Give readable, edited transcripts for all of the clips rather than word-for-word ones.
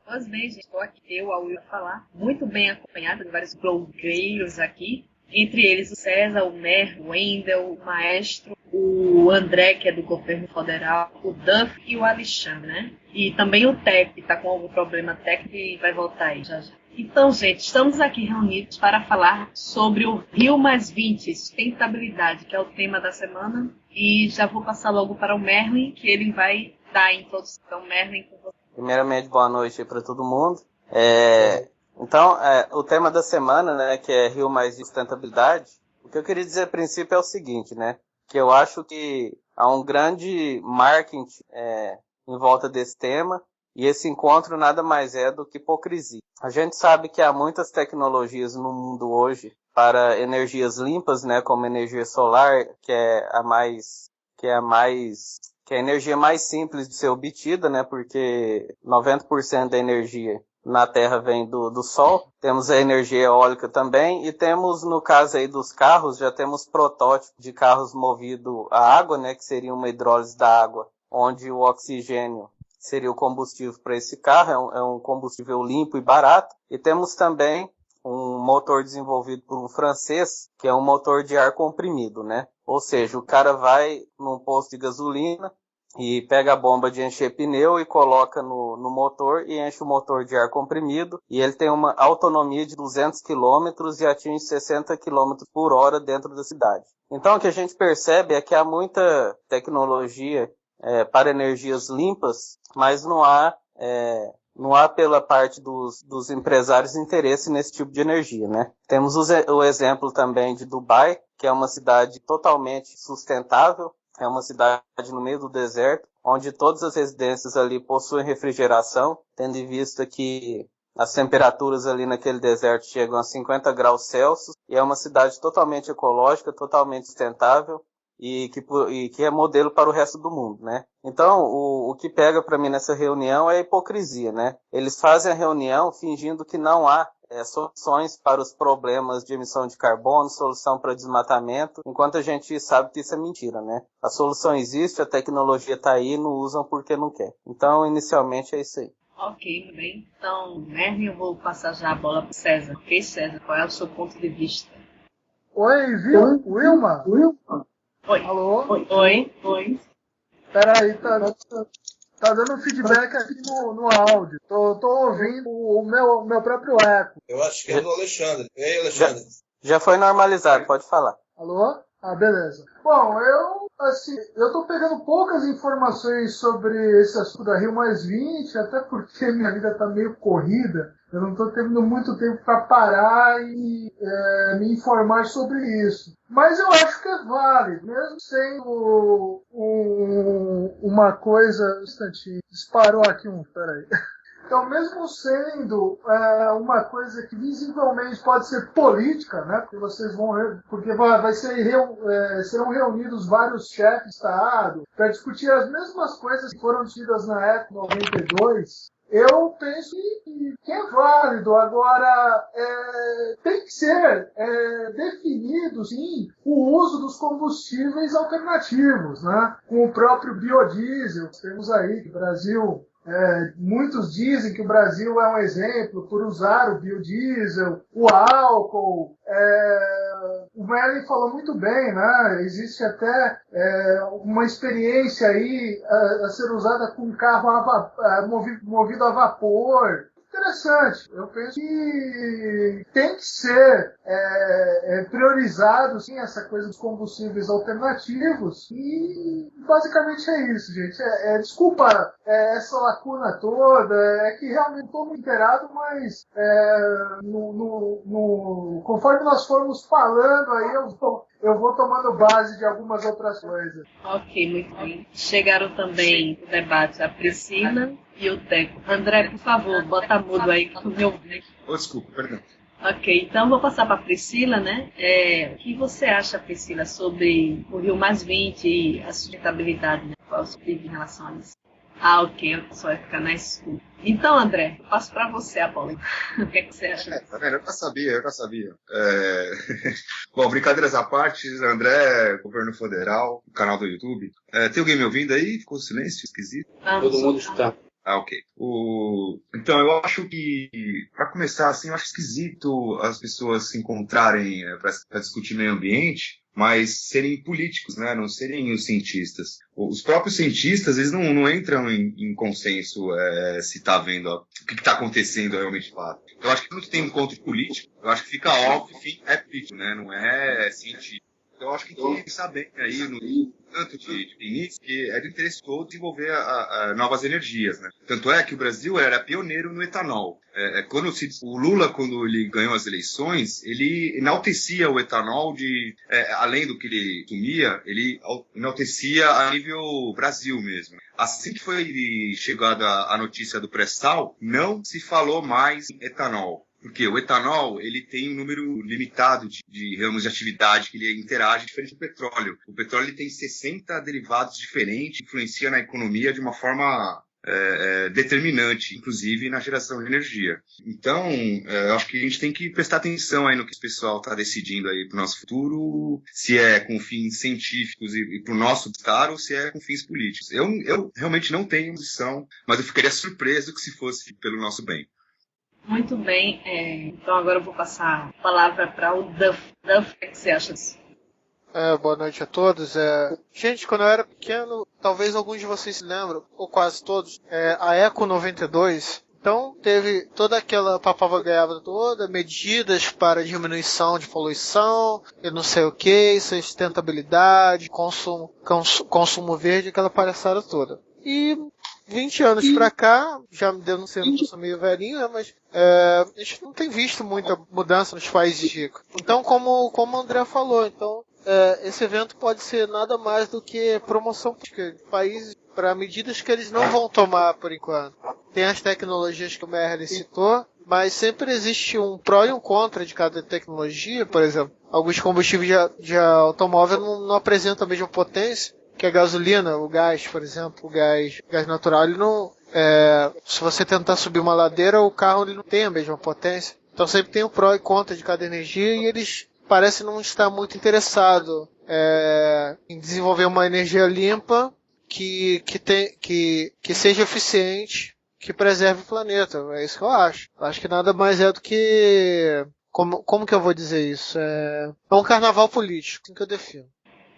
Pois bem, gente, estou aqui, eu, a Will, falar, muito bem acompanhada de vários blogueiros aqui, entre eles o César, o Mer, o Wendel, o Maestro, o André, que é do governo federal, o Duff e o Alexandre, né? E também o Tec, que está com algum problema técnico e vai voltar aí já já. Então, gente, estamos aqui reunidos para falar sobre o Rio+20, sustentabilidade, que é o tema da semana. E já vou passar logo para o Merlin, que ele vai dar a introdução. Merlin, com você. Primeiramente, boa noite para todo mundo. Então, o tema da semana, né, que é Rio mais sustentabilidade, o que eu queria dizer a princípio é o seguinte, né, que eu acho que há um grande marketing em volta desse tema, e esse encontro nada mais é do que hipocrisia. A gente sabe que há muitas tecnologias no mundo hoje para energias limpas, né, como energia solar, que é a energia mais simples de ser obtida, né, porque 90% da energia na Terra vem do Sol. Temos a energia eólica também, e temos, no caso aí dos carros, já temos protótipos de carros movidos a água, né, que seria uma hidrólise da água, onde o oxigênio seria o combustível para esse carro, é um combustível limpo e barato. E temos também um motor desenvolvido por um francês, que é um motor de ar comprimido, né? Ou seja, o cara vai num posto de gasolina e pega a bomba de encher pneu e coloca no motor e enche o motor de ar comprimido, e ele tem uma autonomia de 200 km e atinge 60 km por hora dentro da cidade. Então, o que a gente percebe é que há muita tecnologia para energias limpas, mas não há pela parte dos empresários interesse nesse tipo de energia, né? Temos o exemplo também de Dubai, que é uma cidade totalmente sustentável, é uma cidade no meio do deserto, onde todas as residências ali possuem refrigeração, tendo em vista que as temperaturas ali naquele deserto chegam a 50 graus Celsius, e é uma cidade totalmente ecológica, totalmente sustentável, e que é modelo para o resto do mundo, né? Então, o que pega para mim nessa reunião é a hipocrisia, né? Eles fazem a reunião fingindo que não há soluções para os problemas de emissão de carbono, solução para desmatamento, enquanto a gente sabe que isso é mentira, né? A solução existe, a tecnologia está aí, não usam porque não quer. Então, inicialmente, é isso aí. Ok, muito bem. Então, Merlin, eu vou passar já a bola para o César. Ok, César, qual é o seu ponto de vista? Oi, Wilma? Oi. Alô? Oi. Peraí, tá dando feedback aqui no áudio. Tô ouvindo o meu próprio eco. Eu acho que é do Alexandre. Ei, Alexandre. Já foi normalizado, pode falar. Alô? Ah, beleza. Bom, eu tô pegando poucas informações sobre esse assunto da Rio+20, até porque minha vida tá meio corrida. Eu não tô tendo muito tempo para parar e me informar sobre isso. Mas eu acho que é válido, mesmo sendo uma coisa... Um instantinho, disparou aqui peraí. Então, mesmo sendo uma coisa que visivelmente pode ser política, né? Porque serão reunidos vários chefes de Estado para discutir as mesmas coisas que foram discutidas na época 92. Eu penso que é válido. Agora, tem que ser definido, sim, o uso dos combustíveis alternativos, né? Com o próprio biodiesel. Temos aí que o Brasil... muitos dizem que o Brasil é um exemplo por usar o biodiesel, o álcool. O Merlin falou muito bem, né? Existe até uma experiência aí a ser usada com carro movido a vapor. Interessante. Eu penso que tem que ser priorizado, sim, essa coisa dos combustíveis alternativos. E basicamente é isso, gente. Desculpa essa lacuna toda. É que realmente estou muito inteirado, mas conforme nós formos falando aí, eu vou tomando base de algumas outras coisas. Ok, muito bem. Chegaram também no debate a Priscila e o Teco. André, por favor, bota mudo aí que tu me ouviu. Desculpa, perdão. Ok, então vou passar para a Priscila, né? O que você acha, Priscila, sobre o Rio+20 e a sustentabilidade, né? Qual é o seu opinião em relação a isso? Ah, ok, eu só vai ficar na escuta. Então, André, eu passo para você a bola. O que é que você acha? Tá vendo? Eu já sabia. Bom, brincadeiras à parte, André, Governo Federal, canal do YouTube. Tem alguém me ouvindo aí? Ficou silêncio, esquisito? Todo mundo está. Ah, ok. Então, eu acho que, para começar, assim, eu acho esquisito as pessoas se encontrarem para discutir meio ambiente, mas serem políticos, né? Não serem os cientistas. Os próprios cientistas, eles não entram em consenso se está vendo o que está acontecendo realmente lá. Eu acho que quando tem um encontro político, eu acho que fica óbvio que é político, né? Não é científico. Eu acho que tem que pensar bem aí no tanto de início, que é do interesse todo desenvolver novas energias, né? Tanto é que o Brasil era pioneiro no etanol. O Lula, quando ele ganhou as eleições, ele enaltecia o etanol além do que ele assumia, ele enaltecia a nível Brasil mesmo. Assim que foi chegada a notícia do pré-sal, não se falou mais em etanol. Porque o etanol, ele tem um número limitado de ramos de atividade que ele interage diferente do petróleo. O petróleo ele tem 60 derivados diferentes, influencia na economia de uma forma determinante, inclusive na geração de energia. Então, eu acho que a gente tem que prestar atenção aí no que o pessoal está decidindo aí para o nosso futuro, se é com fins científicos e para o nosso bem-estar ou se é com fins políticos. Eu realmente não tenho posição, mas eu ficaria surpreso que se fosse pelo nosso bem. Muito bem, então agora eu vou passar a palavra para o Duff. Duff, o que você acha disso? Boa noite a todos. Gente, quando eu era pequeno, talvez alguns de vocês se lembram, ou quase todos, a Eco 92. Então teve toda aquela papagaiada toda, medidas para diminuição de poluição, e não sei o que, sustentabilidade, consumo verde, aquela palhaçada toda. E 20 anos pra cá, já me denunciando que eu sou meio velhinho, né, mas a gente não tem visto muita mudança nos países ricos. Então, como o André falou, esse evento pode ser nada mais do que promoção política de países para medidas que eles não vão tomar por enquanto. Tem as tecnologias que o Merlin citou, mas sempre existe um pró e um contra de cada tecnologia. Por exemplo, alguns combustíveis de automóvel não apresentam a mesma potência que a gasolina, o gás, por exemplo, o gás natural, ele não, se você tentar subir uma ladeira, o carro ele não tem a mesma potência. Então sempre tem o pró e contra de cada energia e eles parecem não estar muito interessados em desenvolver uma energia limpa que seja eficiente, que preserve o planeta. É isso que eu acho. Eu acho que nada mais é do que... Como que eu vou dizer isso? É um carnaval político, assim que eu defino.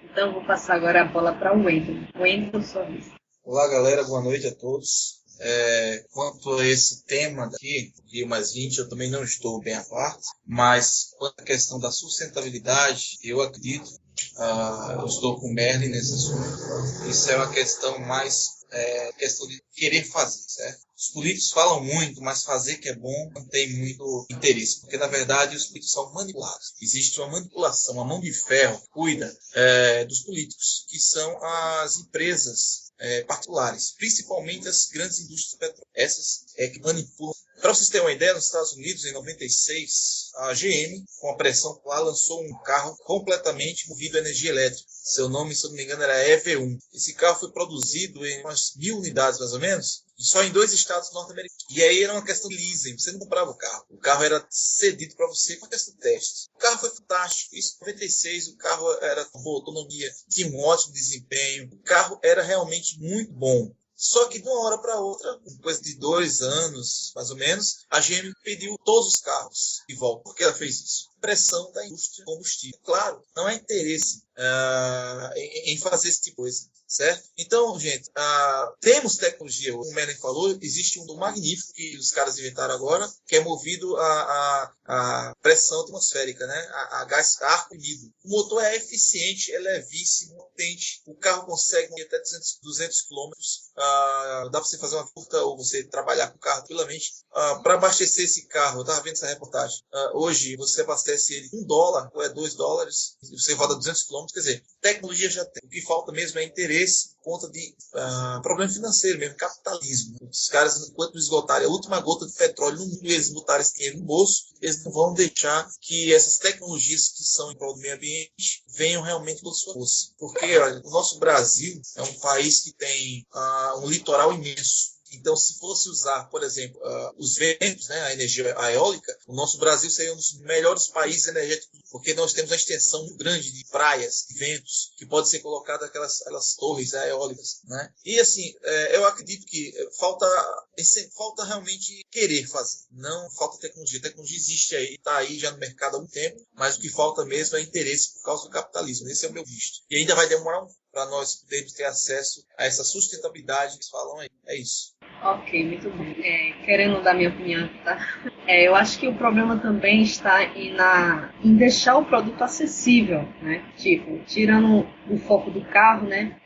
Então, vou passar agora a bola para o Wendel. Wendel, sua vez. Olá, galera. Boa noite a todos. Quanto a esse tema daqui, Rio Mais 20, eu também não estou bem a parte, mas quanto à questão da sustentabilidade, eu acredito, eu estou com o Merlin nesse assunto. Isso é uma questão mais questão de querer fazer, certo? Os políticos falam muito, mas fazer que é bom não tem muito interesse, porque na verdade os políticos são manipulados. Existe uma manipulação, uma mão de ferro que cuida dos políticos, que são as empresas particulares, principalmente as grandes indústrias petrolíferas. Essas que manipulam. Para vocês terem uma ideia, nos Estados Unidos, em 96, a GM, com a pressão lá, lançou um carro completamente movido a energia elétrica. Seu nome, se eu não me engano, era EV1. Esse carro foi produzido em umas 1.000 unidades, mais ou menos, e só em 2 estados norte-americanos. E aí era uma questão de leasing, você não comprava o carro. O carro era cedido para você com a questão de teste. O carro foi fantástico. Isso em 96, o carro era com boa autonomia, tinha um ótimo desempenho. O carro era realmente muito bom. Só que de uma hora para outra, depois de 2 anos, mais ou menos, a GM pediu todos os carros de volta. Por que ela fez isso? Pressão da indústria de combustível. Claro, não há interesse em fazer esse tipo de coisa, certo? Então, gente, temos tecnologia. O Merlin falou, existe um magnífico que os caras inventaram agora, que é movido a pressão atmosférica, né? A gás ar comprimido. O motor é eficiente, é levíssimo, potente. O carro consegue ir até 200 km. Dá para você fazer uma curta ou você trabalhar com o carro tranquilamente. Para abastecer esse carro, eu estava vendo essa reportagem. Hoje você abastece ele $1 ou $2, e você roda 200 km. Quer dizer, tecnologia já tem. O que falta mesmo é interesse por conta de problema financeiro mesmo, capitalismo. Os caras, enquanto esgotarem a última gota de petróleo no mundo e eles botarem esse dinheiro no bolso, eles não vão deixar que essas tecnologias que são em prol do meio ambiente venham realmente com sua força. Porque, olha, o nosso Brasil é um país que tem um litoral imenso. Então, se fosse usar, por exemplo, os ventos, né, a energia eólica, o nosso Brasil seria um dos melhores países energéticos, porque nós temos uma extensão muito grande de praias, de ventos, que pode ser colocado aquelas torres eólicas, né? E assim, eu acredito que falta realmente querer fazer, não falta tecnologia. A tecnologia existe aí, está aí já no mercado há algum tempo, mas o que falta mesmo é interesse por causa do capitalismo. Esse é o meu visto. E ainda vai demorar para nós podermos ter acesso a essa sustentabilidade que eles falam aí. É isso. Ok, muito bem. Querendo dar minha opinião, tá? Eu acho que o problema também está em deixar o produto acessível, né? Tipo, tirando o foco do carro, né?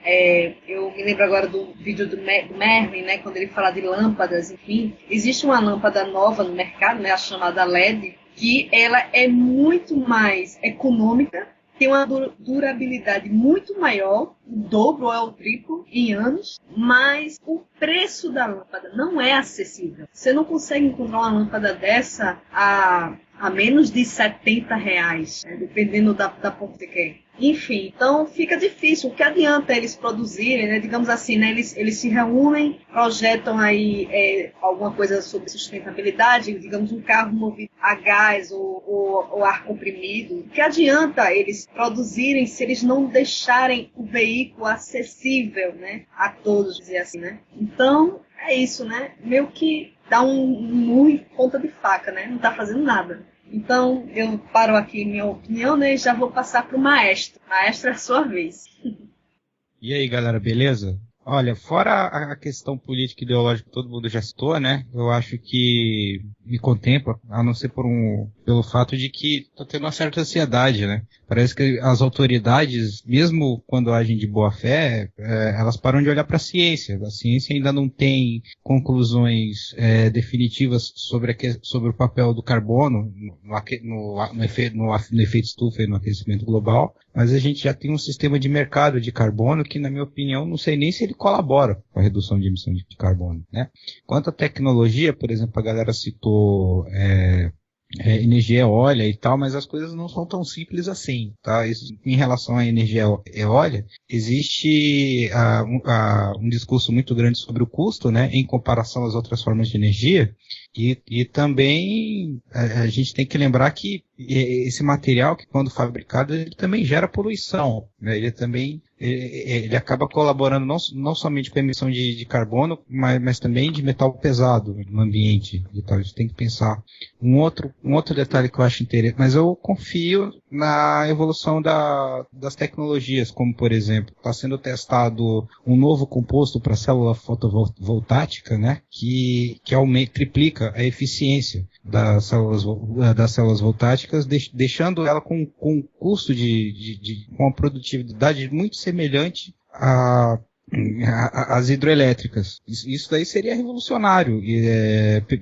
Eu me lembro agora do vídeo do Merlin, né? Quando ele fala de lâmpadas, enfim. Existe uma lâmpada nova no mercado, né? A chamada LED, que ela é muito mais econômica, tem uma durabilidade muito maior, o dobro ou o triplo em anos, mas o preço da lâmpada não é acessível. Você não consegue encontrar uma lâmpada dessa a menos de R$70, né, dependendo da ponta que você quer. Enfim, então fica difícil. O que adianta eles produzirem, né? Digamos assim, né? Eles se reúnem, projetam aí alguma coisa sobre sustentabilidade, digamos um carro movido a gás ou ar comprimido. O que adianta eles produzirem se eles não deixarem o veículo acessível, né, a todos, dizer assim, né? Então, é isso, né? Meio que dá um murro em ponta de faca, né? Não está fazendo nada. Então, eu paro aqui minha opinião, né? E já vou passar para o maestro. Maestro, é a sua vez. E aí, galera, beleza? Olha, fora a questão política e ideológica que todo mundo já citou, né? Eu acho que me contempla, a não ser pelo fato de que está tendo uma certa ansiedade, né? Parece que as autoridades, mesmo quando agem de boa fé, elas param de olhar para a ciência. A ciência ainda não tem conclusões definitivas sobre o papel do carbono no efeito estufa e no aquecimento global, mas a gente já tem um sistema de mercado de carbono que, na minha opinião, não sei nem se ele colabora com a redução de emissão de carbono, né? Quanto à tecnologia, por exemplo, a galera citou energia eólica e tal, mas as coisas não são tão simples assim, tá? Em relação à energia eólica, existe um discurso muito grande sobre o custo, né, em comparação às outras formas de energia, e também a gente tem que lembrar que esse material, que quando fabricado, ele também gera poluição, né? Ele acaba colaborando não somente com a emissão de carbono, mas também de metal pesado no ambiente. Então, a gente tem que pensar. Um outro detalhe que eu acho interessante, mas eu confio na evolução das tecnologias, como, por exemplo, está sendo testado um novo composto para célula fotovoltaica, né, que triplica a eficiência das células voltáicas, deixando ela com um custo com uma produtividade muito semelhante às hidroelétricas. Isso daí seria revolucionário,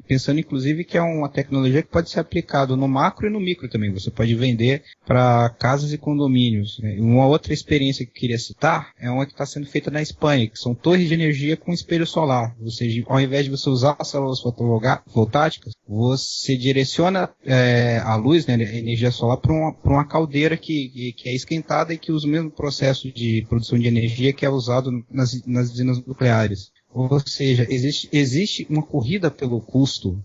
pensando inclusive que é uma tecnologia que pode ser aplicada no macro e no micro também. Você pode vender para casas e condomínios. Uma outra experiência que eu queria citar é uma que está sendo feita na Espanha, que são torres de energia com espelho solar. Ou seja, ao invés de você usar as células fotovoltaicas, você direciona a luz, né, a energia solar, para uma caldeira que é esquentada e que usa o mesmo processo de produção de energia que é usado nas usinas nucleares. Ou seja, existe uma corrida pelo custo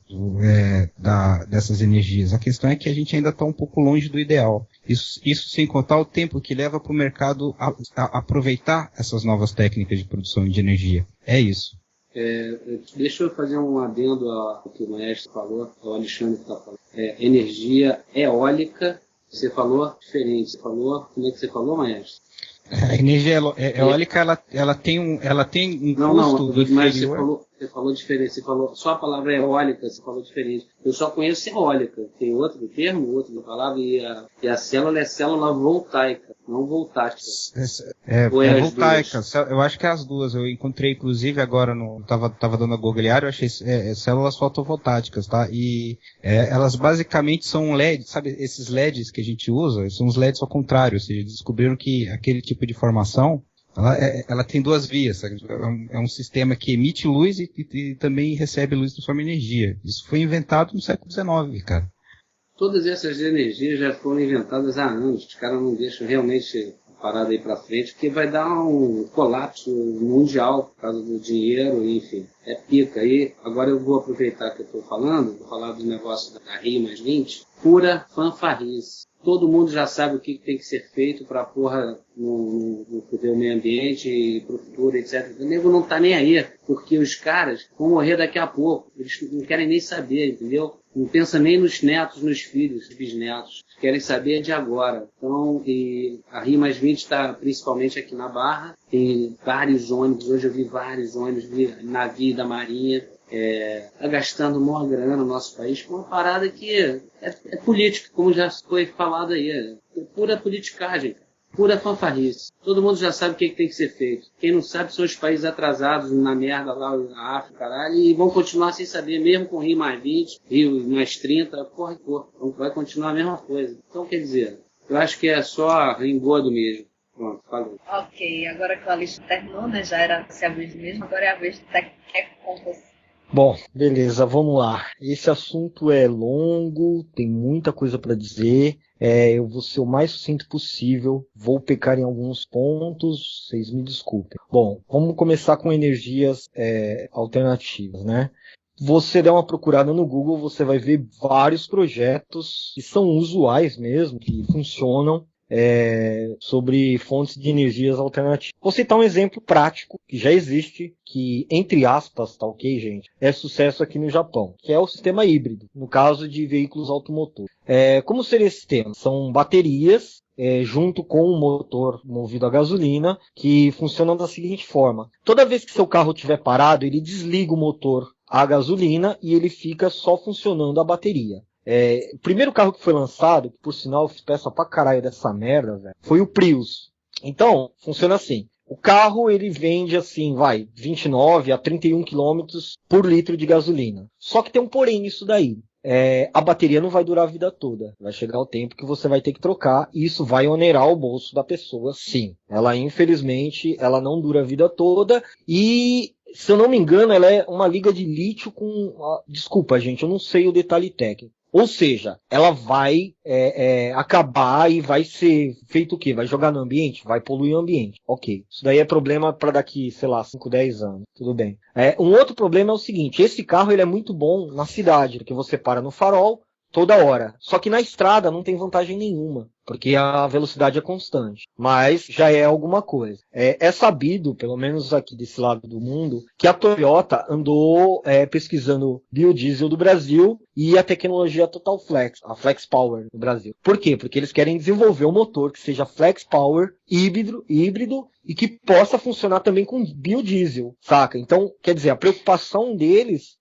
dessas energias. A questão é que a gente ainda está um pouco longe do ideal. Isso sem contar o tempo que leva para o mercado aproveitar essas novas técnicas de produção de energia. É isso. Deixa eu fazer um adendo ao que o maestro falou, o Alexandre está falando. Energia eólica, você falou diferente. Como é que você falou, maestro? A energia eólica, ela tem um custo inferior. Você falou diferente. Você falou só a palavra eólica, você falou diferente. Eu só conheço eólica. Tem outro termo, outra palavra, e a célula é célula voltaica, não voltática. Voltaica. Eu acho que é as duas. Eu encontrei, inclusive, agora tava dando a googlear, eu achei células fotovoltaicas, tá? E elas basicamente são LEDs, sabe? Esses LEDs que a gente usa, são os LEDs ao contrário, ou seja, descobriram que aquele tipo de formação, ela tem duas vias, sabe? É um sistema que emite luz e também recebe luz e transforma em energia. Isso foi inventado no século XIX, cara. Todas essas energias já foram inventadas há anos. Os caras não deixam realmente parada aí para frente, porque vai dar um colapso mundial por causa do dinheiro, enfim. É pica. Aí, agora eu vou aproveitar que eu estou falando, vou falar do negócio da Rio+20, pura fanfarrice. Todo mundo já sabe o que tem que ser feito para porra no meio ambiente e pro futuro, etc. O nego não tá nem aí, porque os caras vão morrer daqui a pouco. Eles não querem nem saber, entendeu? Não pensa nem nos netos, nos filhos, nos bisnetos. Querem saber de agora. Então, e a Rio+20 está principalmente aqui na Barra. Tem vários ônibus. Hoje eu vi vários ônibus, vi navio da Marinha. Tá gastando maior grana no nosso país com uma parada que é política, como já foi falado aí. É pura politicagem, pura fanfarrice. Todo mundo já sabe o que tem que ser feito. Quem não sabe são os países atrasados na merda lá na África, caralho, e vão continuar sem saber, mesmo com Rio+20, Rio+30, porra. Então vai continuar a mesma coisa. Então, quer dizer, eu acho que é só engodo mesmo. Pronto, falou. Ok, agora que a lista terminou, né? Já era a vez mesmo, agora é a vez do Teco com você. Bom, beleza, vamos lá. Esse assunto é longo, tem muita coisa para dizer. Eu vou ser o mais sucinto possível, vou pecar em alguns pontos, vocês me desculpem. Bom, vamos começar com energias alternativas, né? Você der uma procurada no Google, você vai ver vários projetos que são usuais mesmo, que funcionam. Sobre fontes de energias alternativas. Vou citar um exemplo prático que já existe, que, entre aspas, tá ok, gente, é sucesso aqui no Japão, que é o sistema híbrido, no caso de veículos automotores. Como seria esse sistema? São baterias junto com um motor movido a gasolina, que funcionam da seguinte forma. Toda vez que seu carro estiver parado, ele desliga o motor a gasolina e ele fica só funcionando a bateria. O primeiro carro que foi lançado, que por sinal eu fiz peça pra caralho dessa merda, velho, foi o Prius. Então, funciona assim. O carro, ele vende assim, 29 a 31 km por litro de gasolina. Só que tem um porém nisso daí. A bateria não vai durar a vida toda. Vai chegar o tempo que você vai ter que trocar e isso vai onerar o bolso da pessoa, sim. Ela, infelizmente, ela não dura a vida toda e... Se eu não me engano, ela é uma liga de lítio com... Desculpa, gente, eu não sei o detalhe técnico. Ou seja, ela vai acabar e vai ser feito o quê? Vai jogar no ambiente? Vai poluir o ambiente. Ok. Isso daí é problema para daqui, sei lá, 5, 10 anos. Tudo bem. Um outro problema é o seguinte. Esse carro ele é muito bom na cidade, porque você para no farol toda hora. Só que na estrada não tem vantagem nenhuma, porque a velocidade é constante. Mas já é alguma coisa. É sabido, pelo menos aqui desse lado do mundo, que a Toyota andou pesquisando biodiesel do Brasil e a tecnologia Total Flex, a Flex Power do Brasil. Por quê? Porque eles querem desenvolver um motor que seja Flex Power, híbrido e que possa funcionar também com biodiesel, saca? Então, quer dizer, a preocupação deles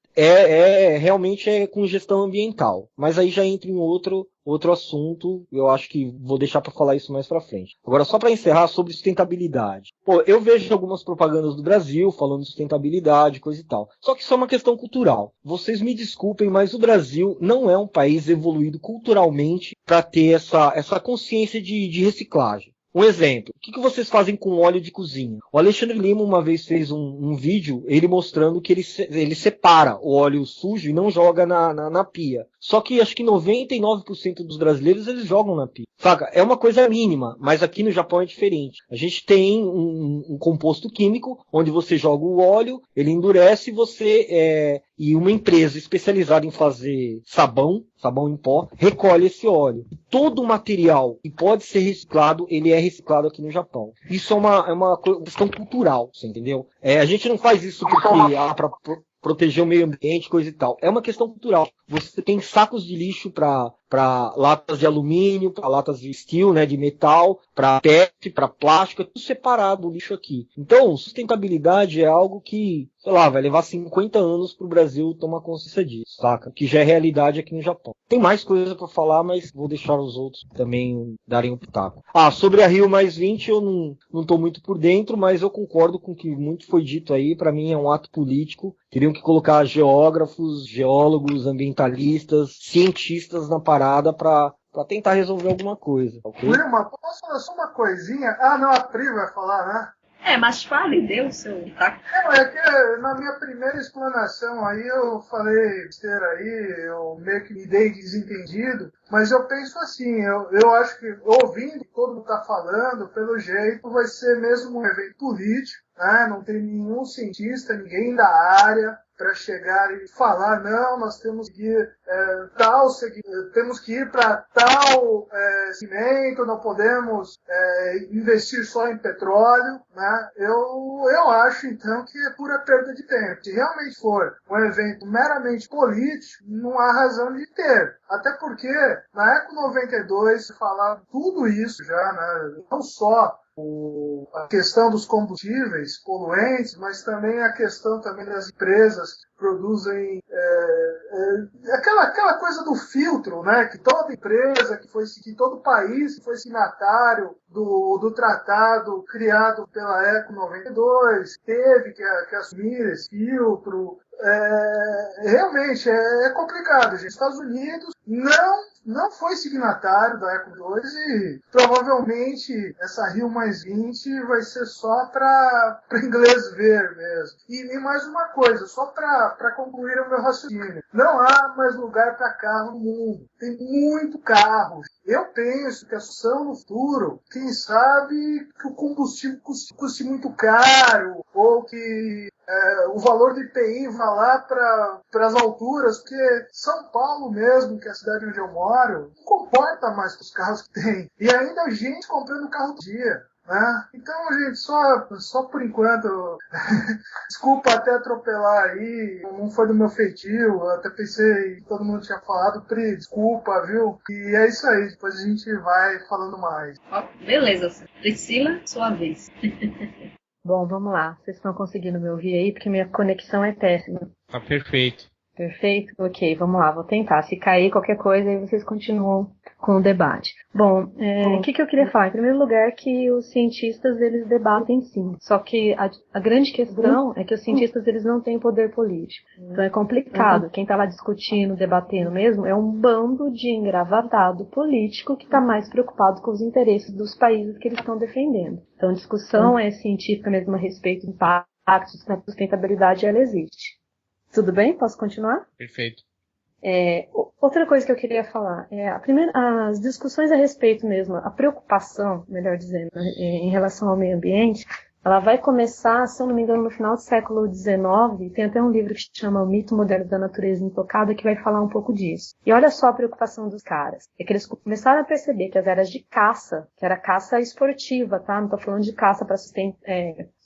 realmente com gestão ambiental. Mas aí já entra em outro assunto, eu acho que vou deixar para falar isso mais para frente. Agora, só para encerrar, sobre sustentabilidade. Eu vejo algumas propagandas do Brasil falando de sustentabilidade, coisa e tal. Só que isso é uma questão cultural. Vocês me desculpem, mas o Brasil não é um país evoluído culturalmente para ter essa consciência de reciclagem. Um exemplo, o que vocês fazem com óleo de cozinha? O Alexandre Lima uma vez fez um vídeo, ele mostrando que ele separa o óleo sujo e não joga na pia. Só que acho que 99% dos brasileiros eles jogam na pia. Saca? É uma coisa mínima, mas aqui no Japão é diferente. A gente tem um composto químico, onde você joga o óleo, ele endurece e uma empresa especializada em fazer sabão em pó, recolhe esse óleo. Todo o material que pode ser reciclado, ele é reciclado aqui no Japão. Isso é uma questão cultural, você entendeu? A gente não faz isso porque para proteger o meio ambiente, coisa e tal. É uma questão cultural. Você tem sacos de lixo para latas de alumínio, para latas de steel, né, de metal, para PET, para plástico, é tudo separado o lixo aqui. Então, sustentabilidade é algo que, sei lá, vai levar 50 anos pro Brasil tomar consciência disso, saca? Que já é realidade aqui no Japão. Tem mais coisa para falar, mas vou deixar os outros também darem um pitaco. Sobre a Rio+20 eu não tô muito por dentro, mas eu concordo com o que muito foi dito aí. Para mim é um ato político. Teriam que colocar geógrafos, geólogos, ambientalistas, cientistas na parada para tentar resolver alguma coisa, ok? Wilma, posso falar só uma coisinha? Não, a Pri vai falar, né? Mas fale, dê o seu taco. É que na minha primeira explanação aí eu falei besteira aí, eu meio que me dei desentendido, mas eu penso assim, eu acho que ouvindo o que todo mundo está falando, pelo jeito vai ser mesmo um evento político, né? Não tem nenhum cientista, ninguém da área para chegar e falar, não, nós temos que ir temos que ir para tal segmento, não podemos investir só em petróleo, né? Eu acho então que é pura perda de tempo. Se realmente for um evento meramente político, não há razão de ter. Até porque na Eco 92 se falava tudo isso já, né? Não só a questão dos combustíveis poluentes, mas também a questão também das empresas que produzem aquela coisa do filtro, né? Que toda empresa, que todo país que foi signatário do tratado criado pela Eco 92 teve que assumir esse filtro. Realmente é complicado, gente. Estados Unidos não foi signatário da Eco 2 e provavelmente essa Rio+20 vai ser só para inglês ver mesmo. E mais uma coisa, só para concluir o meu raciocínio. Não há mais lugar para carro no mundo. Tem muito carro. Eu penso que a solução no futuro, quem sabe que o combustível custe muito caro, ou que o valor do IPI vá lá para as alturas, porque São Paulo mesmo, que é a cidade onde eu moro, não comporta mais com os carros que tem. E ainda a gente comprando carro todo dia. Né? Então, gente, só por enquanto, desculpa até atropelar aí, não foi do meu feitio, eu até pensei que todo mundo tinha falado, Pri, desculpa, viu? E é isso aí, depois a gente vai falando mais. Beleza, Priscila, sua vez. Bom, vamos lá, vocês estão conseguindo me ouvir aí, porque minha conexão é péssima. Tá perfeito. Perfeito? Ok, vamos lá, vou tentar. Se cair qualquer coisa, aí vocês continuam com o debate. Bom, o que eu queria falar? Em primeiro lugar, que os cientistas, eles debatem sim. Só que a grande questão é que os cientistas, eles não têm poder político. Então é complicado. Quem está lá discutindo, debatendo mesmo, é um bando de engravatado político que está mais preocupado com os interesses dos países que eles estão defendendo. Então a discussão é científica mesmo a respeito do impacto, da sustentabilidade, ela existe. Tudo bem? Posso continuar? Perfeito. Outra coisa que eu queria falar, as discussões a respeito mesmo, a preocupação, melhor dizendo, em relação ao meio ambiente, ela vai começar, se eu não me engano, no final do século XIX, tem até um livro que se chama O Mito Moderno da Natureza Intocada, que vai falar um pouco disso. E olha só a preocupação dos caras, é que eles começaram a perceber que as áreas de caça, que era caça esportiva, tá? Não tô falando de caça para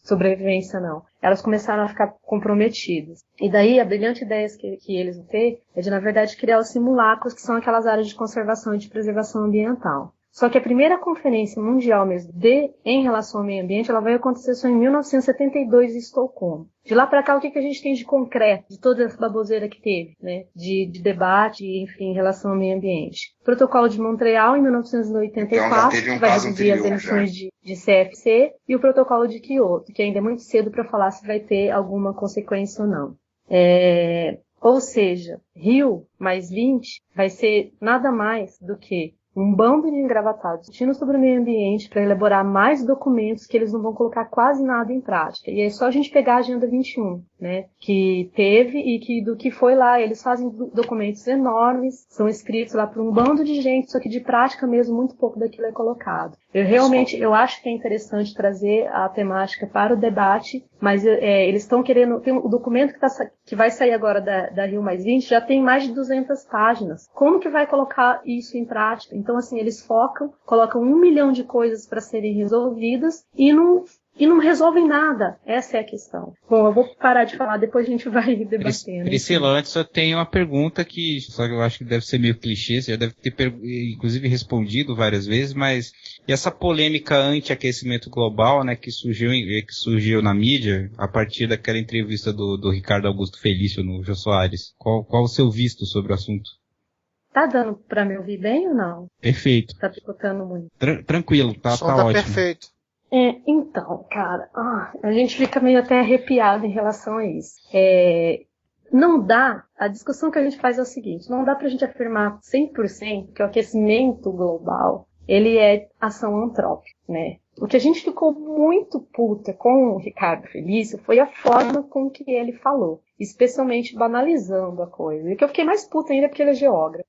sobrevivência, não. Elas começaram a ficar comprometidas. E daí, a brilhante ideia que eles vão ter é de, na verdade, criar os simulacros, que são aquelas áreas de conservação e de preservação ambiental. Só que a primeira conferência mundial mesmo em relação ao meio ambiente, ela vai acontecer só em 1972 em Estocolmo. De lá para cá, o que a gente tem de concreto, de toda essa baboseira que teve, né? De debate, enfim, em relação ao meio ambiente. Protocolo de Montreal, em 1984, que vai reduzir as emissões de CFC, e o Protocolo de Kyoto, que ainda é muito cedo para falar se vai ter alguma consequência ou não. Ou seja, Rio+20 vai ser nada mais do que um bando de engravatados discutindo sobre o meio ambiente para elaborar mais documentos que eles não vão colocar quase nada em prática. E é só a gente pegar a Agenda 21, né, que teve e que do que foi lá, eles fazem documentos enormes, são escritos lá por um bando de gente, só que de prática mesmo muito pouco daquilo é colocado. Eu acho que é interessante trazer a temática para o debate, mas eles estão querendo, tem o documento que vai sair agora da Rio+20 já tem mais de 200 páginas. Como que vai colocar isso em prática? Então, assim, eles colocam 1 milhão de coisas para serem resolvidas e não resolvem nada. Essa é a questão. Bom, eu vou parar de falar, depois a gente vai debatendo. Priscila, antes eu tenho uma pergunta que só que eu acho que deve ser meio clichê, você já deve ter inclusive respondido várias vezes, mas e essa polêmica anti-aquecimento global, né, que surgiu na mídia a partir daquela entrevista do Ricardo Augusto Felício no Jô Soares? Qual o seu visto sobre o assunto? Tá dando pra me ouvir bem ou não? Perfeito. Tá picotando muito. Tranquilo, tá ótimo. Perfeito. Então, cara, a gente fica meio até arrepiado em relação a isso. Não dá, a discussão que a gente faz é o seguinte, não dá pra gente afirmar 100% que o aquecimento global, ele é ação antrópica, né? O que a gente ficou muito puta com o Ricardo Felício foi a forma com que ele falou, especialmente banalizando a coisa. E o que eu fiquei mais puta ainda é porque ele é geógrafo.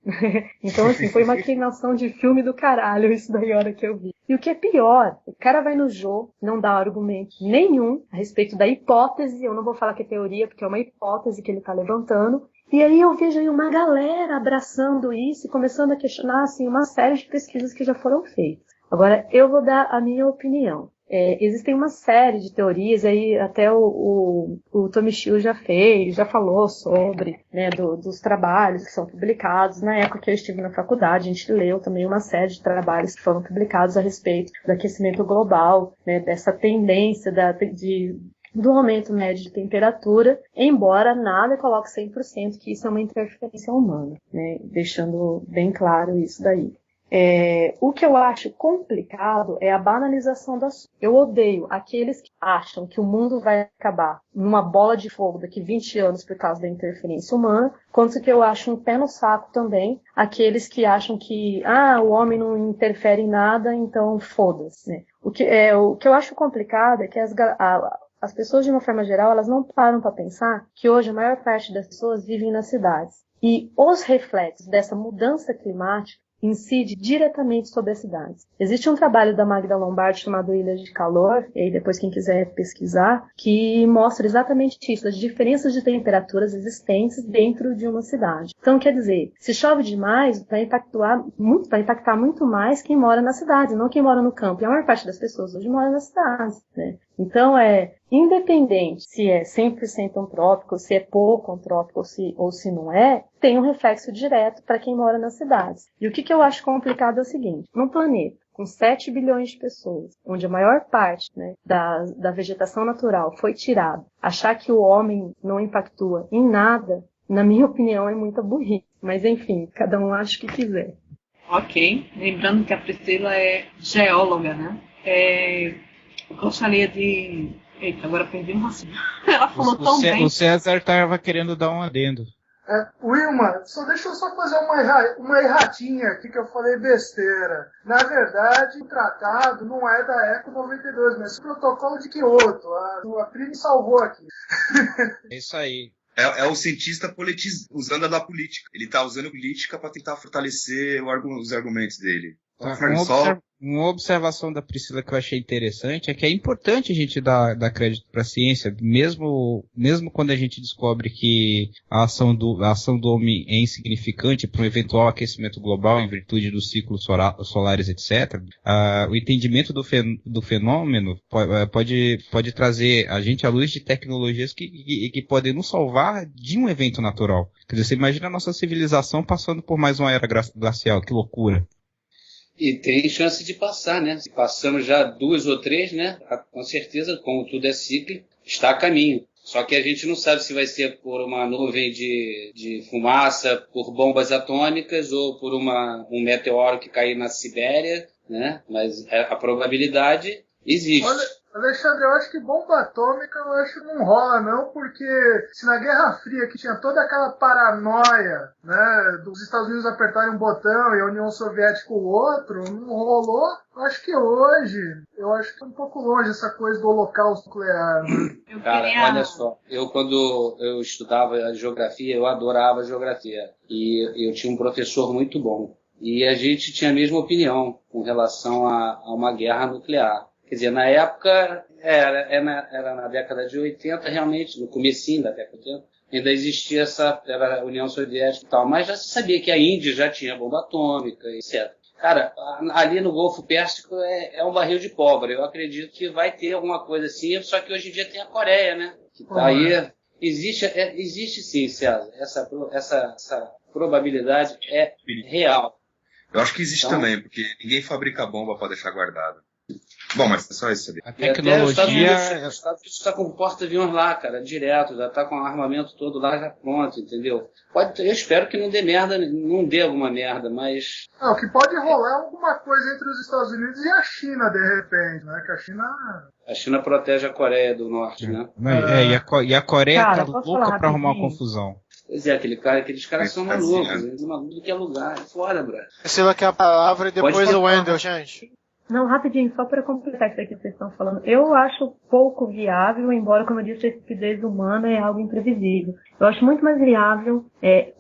Então, assim, foi uma inclinação de filme do caralho isso daí a hora que eu vi. E o que é pior, o cara vai no jogo, não dá argumento nenhum a respeito da hipótese, eu não vou falar que é teoria, porque é uma hipótese que ele tá levantando. E aí eu vejo aí uma galera abraçando isso e começando a questionar, assim, uma série de pesquisas que já foram feitas. Agora, eu vou dar a minha opinião. Existem uma série de teorias, aí até o Tomichio já falou sobre, né, dos trabalhos que são publicados. Na época que eu estive na faculdade, a gente leu também uma série de trabalhos que foram publicados a respeito do aquecimento global, né, dessa tendência do aumento médio de temperatura, embora nada coloque 100% que isso é uma interferência humana, né, deixando bem claro isso daí. O que eu acho complicado é a banalização do assunto. Eu odeio aqueles que acham que o mundo vai acabar numa bola de fogo daqui 20 anos por causa da interferência humana, quanto que eu acho um pé no saco também aqueles que acham que o homem não interfere em nada, então foda-se, né? O que eu acho complicado é que as pessoas, de uma forma geral, elas não param para pensar que hoje a maior parte das pessoas vivem nas cidades. E os reflexos dessa mudança climática incide diretamente sobre as cidades. Existe um trabalho da Magda Lombardi chamado Ilhas de Calor, e aí depois quem quiser pesquisar, que mostra exatamente isso, as diferenças de temperaturas existentes dentro de uma cidade. Então, quer dizer, se chove demais, vai impactar muito mais quem mora na cidade, não quem mora no campo. E a maior parte das pessoas hoje mora nas cidades, né? Então, independente se é 100% antrópico, se é pouco antrópico ou se não é, tem um reflexo direto para quem mora nas cidades. E o que eu acho complicado é o seguinte: num planeta com 7 bilhões de pessoas, onde a maior parte, né, da vegetação natural foi tirada, achar que o homem não impactua em nada, na minha opinião, é muita burrice. Mas, enfim, cada um acha o que quiser. Ok. Lembrando que a Priscila é geóloga, né? Eu gostaria de... Eita, agora perdi um raciocínio. Ela falou tão bem. O César estava querendo dar um adendo. Wilma, deixa eu só fazer uma erradinha aqui que eu falei besteira. Na verdade, o tratado não é da ECO 92, mas o protocolo de Kyoto. A Pri me salvou aqui. É isso aí. É o cientista usando a da política. Ele está usando a política para tentar fortalecer os argumentos dele. Uma observação da Priscila que eu achei interessante é que é importante a gente dar crédito para a ciência, mesmo quando a gente descobre que a ação do homem é insignificante para um eventual aquecimento global em virtude dos ciclos solares, etc. O entendimento do fenômeno pode trazer a gente à luz de tecnologias que podem nos salvar de um evento natural. Quer dizer, você imagina a nossa civilização passando por mais uma era glacial, que loucura. E tem chance de passar, né? Se passamos já 2 ou 3, né? Com certeza, como tudo é cíclico, está a caminho. Só que a gente não sabe se vai ser por uma nuvem de fumaça, por bombas atômicas ou por um meteoro que cair na Sibéria, né? Mas a probabilidade existe. Olha, Alexandre, eu acho que bomba atômica eu acho que não rola não, porque se na Guerra Fria que tinha toda aquela paranoia, né, dos Estados Unidos apertarem um botão e a União Soviética o outro, não rolou. Eu acho que hoje, é um pouco longe essa coisa do holocausto nuclear. Né? Cara, olha só, quando eu estudava geografia, eu adorava geografia e eu tinha um professor muito bom e a gente tinha a mesma opinião com relação a uma guerra nuclear. Quer dizer, na época, era na década de 80, realmente, no comecinho da década de 80, ainda existia era a União Soviética e tal, mas já se sabia que a Índia já tinha bomba atômica, etc. Cara, ali no Golfo Pérsico é um barril de pólvora. Eu acredito que vai ter alguma coisa assim, só que hoje em dia tem a Coreia, né? Que tá aí. Existe sim, César. Essa probabilidade é real. Eu acho que existe também, porque ninguém fabrica bomba para deixar guardada. Bom, mas é só isso ali. A tecnologia... Os Estados Unidos está com porta-aviões lá, cara, direto, já está com o armamento todo lá já pronto, entendeu? Eu espero que não dê merda, não dê alguma merda, mas... Não, que pode rolar alguma coisa entre os Estados Unidos e a China, de repente, né? Que a China protege a Coreia do Norte, né? E a Coreia tá louca pra arrumar uma confusão. Pois é, aqueles caras são malucos, eles são malucos que é lugar, é foda, bro. Priscila quer a palavra e depois o Wendel, gente. Não, rapidinho, só para completar isso aqui que vocês estão falando. Eu acho pouco viável, embora, como eu disse, a estupidez humana é algo imprevisível. Eu acho muito mais viável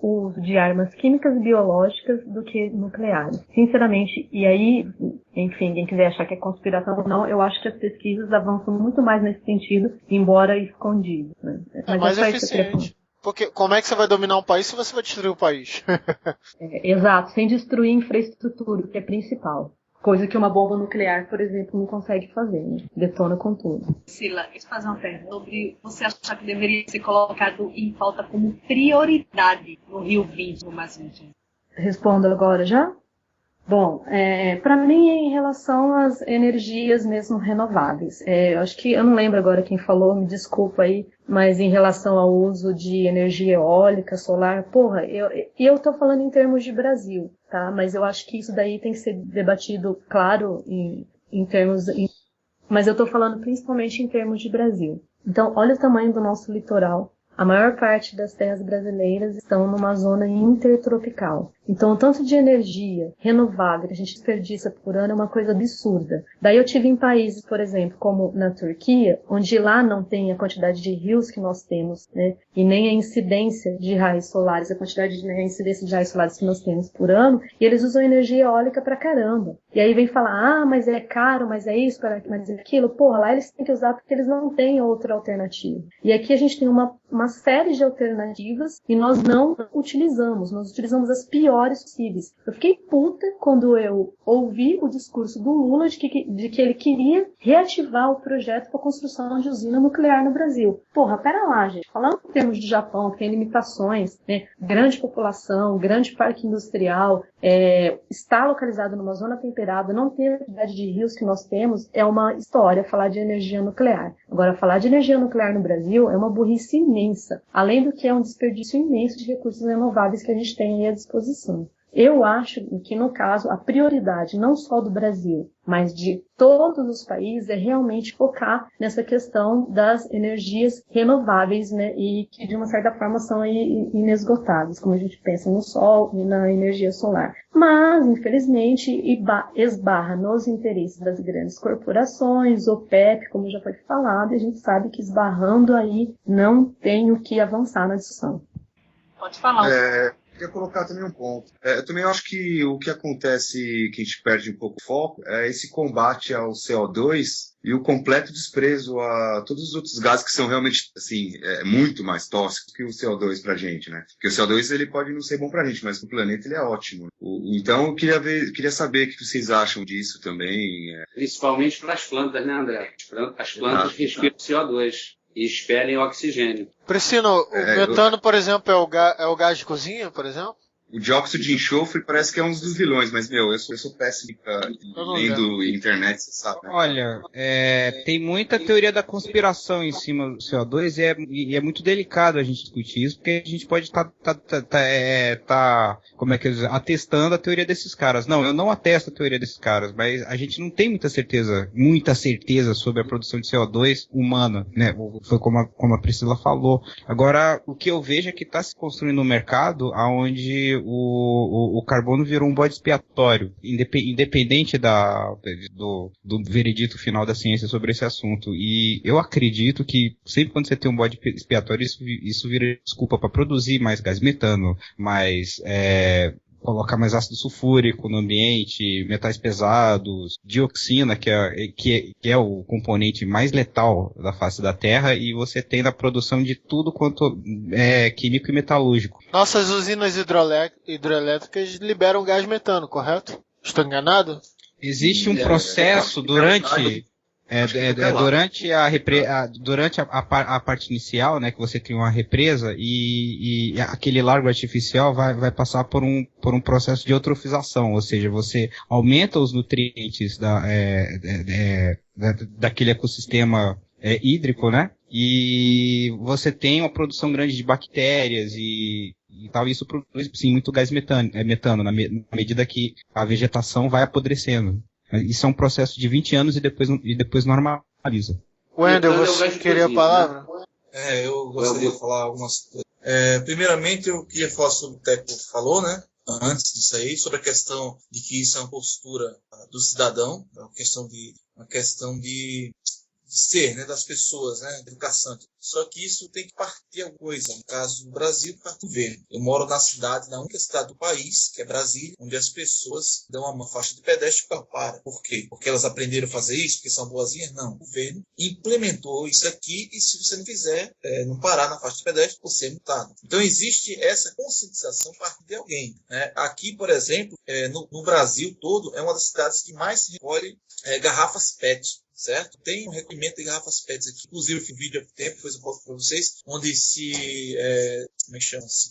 o uso de armas químicas e biológicas do que nucleares. Sinceramente, e aí, enfim, quem quiser achar que é conspiração ou não, eu acho que as pesquisas avançam muito mais nesse sentido, embora escondido. Né? É mais eficiente. Porque como é que você vai dominar um país se você vai destruir o país? Exato, sem destruir infraestrutura, que é principal. Coisa que uma bomba nuclear, por exemplo, não consegue fazer, né? Detona com tudo. Sila, deixa eu fazer uma pergunta sobre você achar que deveria ser colocado em pauta como prioridade no Rio 20, no mais 20. Respondo agora já? Bom, para mim é em relação às energias mesmo renováveis. Eu acho que, eu não lembro agora quem falou, me desculpa aí, mas em relação ao uso de energia eólica, solar, porra, eu tô falando em termos de Brasil, tá? Mas eu acho que isso daí tem que ser debatido, claro, em termos... mas eu tô falando principalmente em termos de Brasil. Então, olha o tamanho do nosso litoral. A maior parte das terras brasileiras estão numa zona intertropical. Então, o tanto de energia renovável que a gente desperdiça por ano é uma coisa absurda. Daí eu tive em países, por exemplo, como na Turquia, onde lá não tem a quantidade de rios que nós temos, né? E nem a incidência de raios solares, a quantidade de incidência de raios solares que nós temos por ano, e eles usam energia eólica pra caramba. E aí vem falar, mas é caro, mas é isso, mas é aquilo. Porra, lá eles têm que usar porque eles não têm outra alternativa. E aqui a gente tem uma série de alternativas e nós não utilizamos. Nós utilizamos as piores possíveis. Eu fiquei puta quando eu ouvi o discurso do Lula de que ele queria reativar o projeto para a construção de usina nuclear no Brasil. Porra, pera lá, gente. Falando em termos de Japão, que tem limitações, né? Grande população, grande parque industrial, está localizado numa zona temperada, não tem a quantidade de rios que nós temos, é uma história falar de energia nuclear. Agora, falar de energia nuclear no Brasil é uma burrice imensa, além do que é um desperdício imenso de recursos renováveis que a gente tem aí à disposição. Eu acho que, no caso, a prioridade não só do Brasil, mas de todos os países é realmente focar nessa questão das energias renováveis, né, e que, de uma certa forma, são inesgotáveis, como a gente pensa no sol e na energia solar. Mas, infelizmente, esbarra nos interesses das grandes corporações, OPEP, como já foi falado, e a gente sabe que esbarrando aí não tem o que avançar na discussão. Pode falar. Queria colocar também um ponto. Eu também acho que o que acontece, que a gente perde um pouco o foco, é esse combate ao CO2 e o completo desprezo a todos os outros gases que são realmente, assim, muito mais tóxicos que o CO2 pra gente, né? Porque o CO2, ele pode não ser bom pra gente, mas pro planeta ele é ótimo. Então, eu queria saber o que vocês acham disso também. Principalmente para as plantas, né, André? As plantas respiram CO2. E expelem oxigênio. Priscino, o metano, por exemplo, é o gás de cozinha, por exemplo? O dióxido de enxofre parece que é um dos vilões, mas, eu sou péssimo lendo internet, você sabe, né? Olha, tem muita teoria da conspiração em cima do CO2 e é muito delicado a gente discutir isso, porque a gente pode estar como é que eu dizer, atestando a teoria desses caras. Não, eu não atesto a teoria desses caras, mas a gente não tem muita certeza sobre a produção de CO2 humana, né? Foi como a Priscila falou. Agora, o que eu vejo é que está se construindo um mercado onde o carbono virou um bode expiatório, independente do veredito final da ciência sobre esse assunto. E eu acredito que sempre quando você tem um bode expiatório, isso vira desculpa para produzir mais gás metano, mais colocar mais ácido sulfúrico no ambiente, metais pesados, dioxina, que é o componente mais letal da face da Terra, e você tem na produção de tudo quanto é químico e metalúrgico. Nossas usinas hidrelétricas liberam gás metano, correto? Estou enganado? Existe um processo durante a parte inicial, né, que você cria uma represa e aquele largo artificial vai passar por um processo de eutrofização, ou seja, você aumenta os nutrientes daquele ecossistema hídrico, né, e você tem uma produção grande de bactérias e tal, isso produz, sim, muito gás metano na medida que a vegetação vai apodrecendo. Isso é um processo de 20 anos e depois normaliza. Wendel, você queria a palavra? Eu gostaria de falar algumas coisas. Primeiramente, eu queria falar sobre o que o Teco falou, né? antes disso aí, sobre a questão de que isso é uma postura do cidadão, uma questão de ser, né, das pessoas, né, educação. Só que isso tem que partir de alguma coisa. No caso do Brasil, parte do governo. Eu moro na única cidade do país, que é Brasília, onde as pessoas dão uma faixa de pedestre e para. Por quê? Porque elas aprenderam a fazer isso, porque são boazinhas? Não. O governo implementou isso aqui e se você não fizer, não parar na faixa de pedestre, você é multado. Então existe essa conscientização a partir de alguém, né? Aqui, por exemplo, no Brasil todo, é uma das cidades que mais recolhe garrafas PET. Certo? Tem um recolhimento de garrafas PETs aqui. Inclusive, eu fiz um vídeo há tempo, depois eu posto para vocês, onde se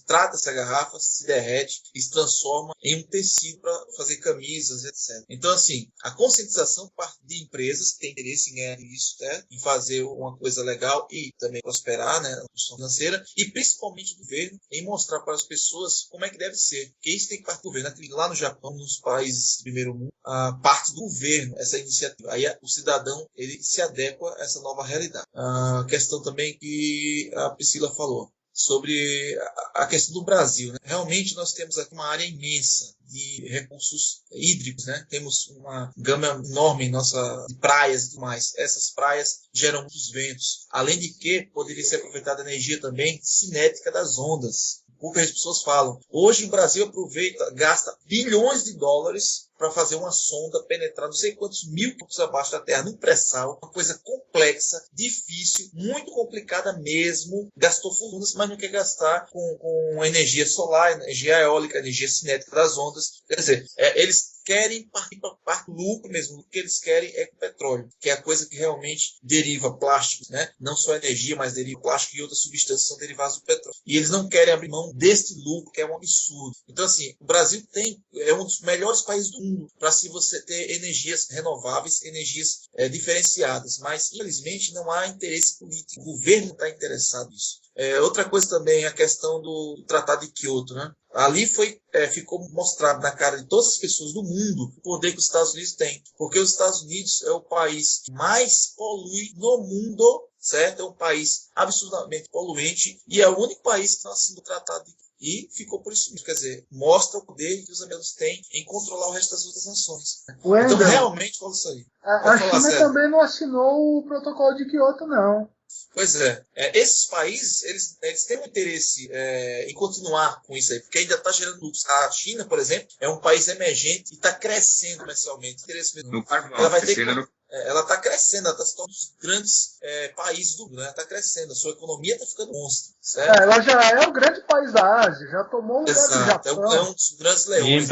trata essa garrafa, se derrete e se transforma em um tecido para fazer camisas, etc. Então, assim, a conscientização parte de empresas que têm interesse em ganhar isso, né? Em fazer uma coisa legal e também prosperar, né? Na questão financeira, e principalmente do governo, em mostrar para as pessoas como é que deve ser. Porque isso tem que partir do governo. Lá no Japão, nos países do primeiro mundo, parte do governo essa iniciativa. Aí o cidadão ele se adequa a essa nova realidade. A questão também que a Priscila falou sobre a questão do Brasil, né? Realmente nós temos aqui uma área imensa de recursos hídricos, né? Temos uma gama enorme de praias e tudo mais. Essas praias geram muitos ventos. Além de que poderia ser aproveitada a energia também cinética das ondas. Poucas pessoas falam. Hoje o Brasil gasta bilhões de dólares para fazer uma sonda penetrar não sei quantos mil quilômetros abaixo da Terra, num pré-sal, uma coisa complexa, difícil, muito complicada mesmo, gastou fortunas, mas não quer gastar com energia solar, energia eólica, energia cinética das ondas. Quer dizer, eles querem partir para parte do lucro mesmo. O que eles querem é com petróleo, que é a coisa que realmente deriva plásticos, né? Não só energia, mas deriva plástico e outras substâncias são derivadas do petróleo. E eles não querem abrir mão deste lucro, que é um absurdo. Então, assim, o Brasil é um dos melhores países do mundo para se você ter energias renováveis, energias diferenciadas. Mas, infelizmente, não há interesse político. O governo está interessado nisso. Outra coisa também, a questão do Tratado de Kyoto, né? Ali ficou mostrado na cara de todas as pessoas do mundo o poder que os Estados Unidos têm. Porque os Estados Unidos é o país que mais polui no mundo, certo? É um país absurdamente poluente e é o único país que não assinou o Tratado de Kyoto. E ficou por isso mesmo, quer dizer, mostra o poder que os americanos têm em controlar o resto das outras nações. Então, realmente, fala isso aí. A China também não assinou o protocolo de Kyoto, não. Pois é. Esses países, eles têm um interesse em continuar com isso aí, porque ainda está gerando lucros. A China, por exemplo, é um país emergente e está crescendo comercialmente. Ela está crescendo, ela está se tornando um dos grandes países do mundo, né? Ela está crescendo, a sua economia está ficando monstro. Certo? Ela já é o grande país da Ásia, já tomou um lugar do Japão. É um dos grandes leões.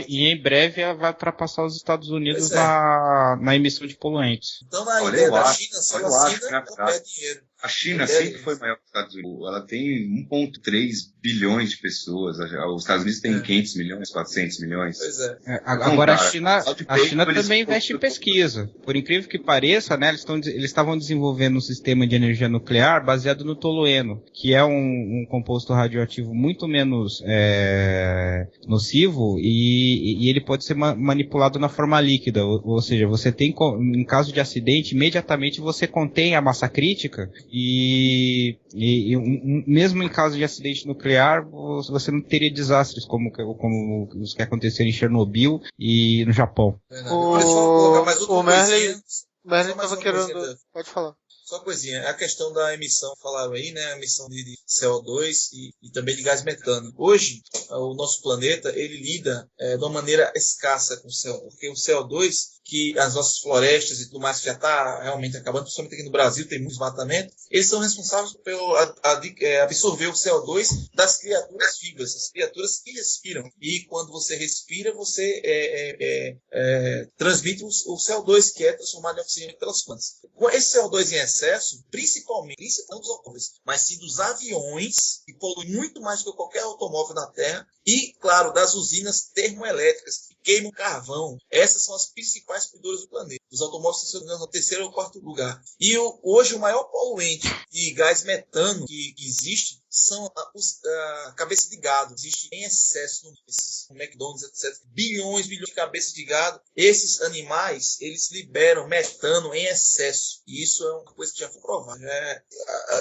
E em breve ela vai ultrapassar os Estados Unidos na emissão de poluentes. Então, na ideia da China, se ela assina, ela perde dinheiro. A China sempre foi maior que os Estados Unidos. Ela tem 1,3 bilhões de pessoas. Os Estados Unidos têm 500 milhões, 400 milhões. Pois é. Agora, a China também investe em pesquisa. Por incrível que pareça, né, eles estavam desenvolvendo um sistema de energia nuclear baseado no tolueno, que é um composto radioativo muito menos nocivo e ele pode ser manipulado na forma líquida. Ou seja, você tem, em caso de acidente, imediatamente você contém a massa crítica e mesmo em caso de acidente nuclear, você não teria desastres como os que aconteceram em Chernobyl e no Japão. O Merlin estava querendo... Pode falar. Só uma coisinha, a questão da emissão, falaram aí, né? A emissão de CO2 e também de gás metano. Hoje, o nosso planeta, ele lida de uma maneira escassa com o CO2, porque o CO2, que as nossas florestas e tudo mais, que já está realmente acabando, principalmente aqui no Brasil, tem muito desmatamento, eles são responsáveis pelo absorver o CO2 das criaturas vivas, as criaturas que respiram. E quando você respira, você transmite o CO2, que é transformado em oxigênio pelas plantas. Com esse CO2 em excesso, principalmente não dos automóveis, mas sim dos aviões, que poluem muito mais do que qualquer automóvel na Terra, e, claro, das usinas termoelétricas, que queimam carvão. Essas são as principais poluidoras do planeta. Os automóveis estão no terceiro ou quarto lugar. E hoje o maior poluente de gás metano que existe são a cabeça de gado. Existe em excesso no McDonald's, etc. Bilhões de cabeças de gado. Esses animais, eles liberam metano em excesso. E isso é uma coisa que já foi provada.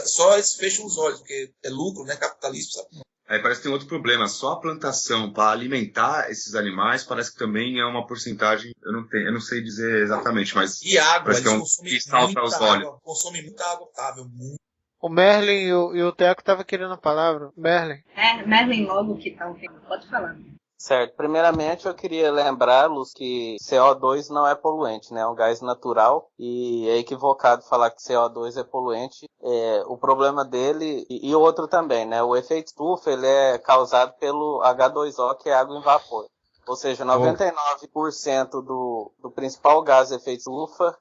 Só eles fecham os olhos, porque é lucro, né? Capitalismo, sabe? Aí parece que tem outro problema. Só a plantação para alimentar esses animais parece que também é uma porcentagem, eu não sei dizer exatamente, mas E água, parece que é um consomem que salta os olhos. consomem muita água potável, muito. O Merlin e o Teco estavam querendo a palavra. Merlin. Merlin logo que tá pode falar. Certo. Primeiramente, eu queria lembrá-los que CO2 não é poluente, né? É um gás natural e é equivocado falar que CO2 é poluente. O problema dele, e o outro também, né? O efeito estufa, ele é causado pelo H2O, que é água em vapor. Ou seja, 99% do principal gás de efeito estufa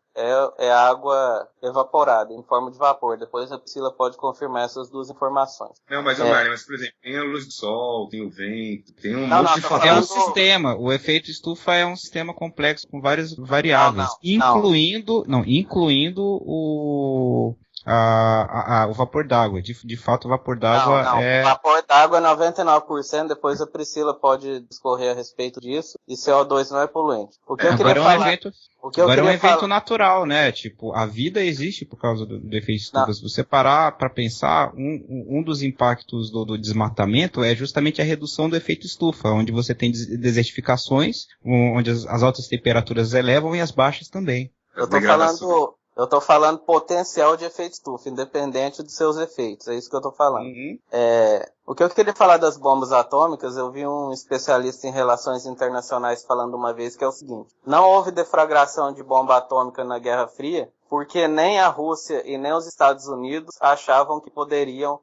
é água evaporada, em forma de vapor. Depois a Priscila pode confirmar essas duas informações. Não, mas, mas por exemplo, tem a luz do sol, tem o vento, tem um monte de fatores. É um sistema. O efeito estufa é um sistema complexo com várias variáveis, incluindo o vapor d'água. De fato, o vapor d'água é... O vapor d'água é 99%, depois a Priscila pode discorrer a respeito disso, e CO2 não é poluente. O que eu queria falar... Agora é um evento natural, né? Tipo, a vida existe por causa do efeito estufa. Se você parar para pensar, um dos impactos do desmatamento é justamente a redução do efeito estufa, onde você tem desertificações, onde as altas temperaturas elevam e as baixas também. Eu tô falando potencial de efeito estufa, independente dos seus efeitos. É isso que eu tô falando. O que eu queria falar das bombas atômicas, eu vi um especialista em relações internacionais falando uma vez que é o seguinte: não houve deflagração de bomba atômica na Guerra Fria, porque nem a Rússia e nem os Estados Unidos achavam que poderiam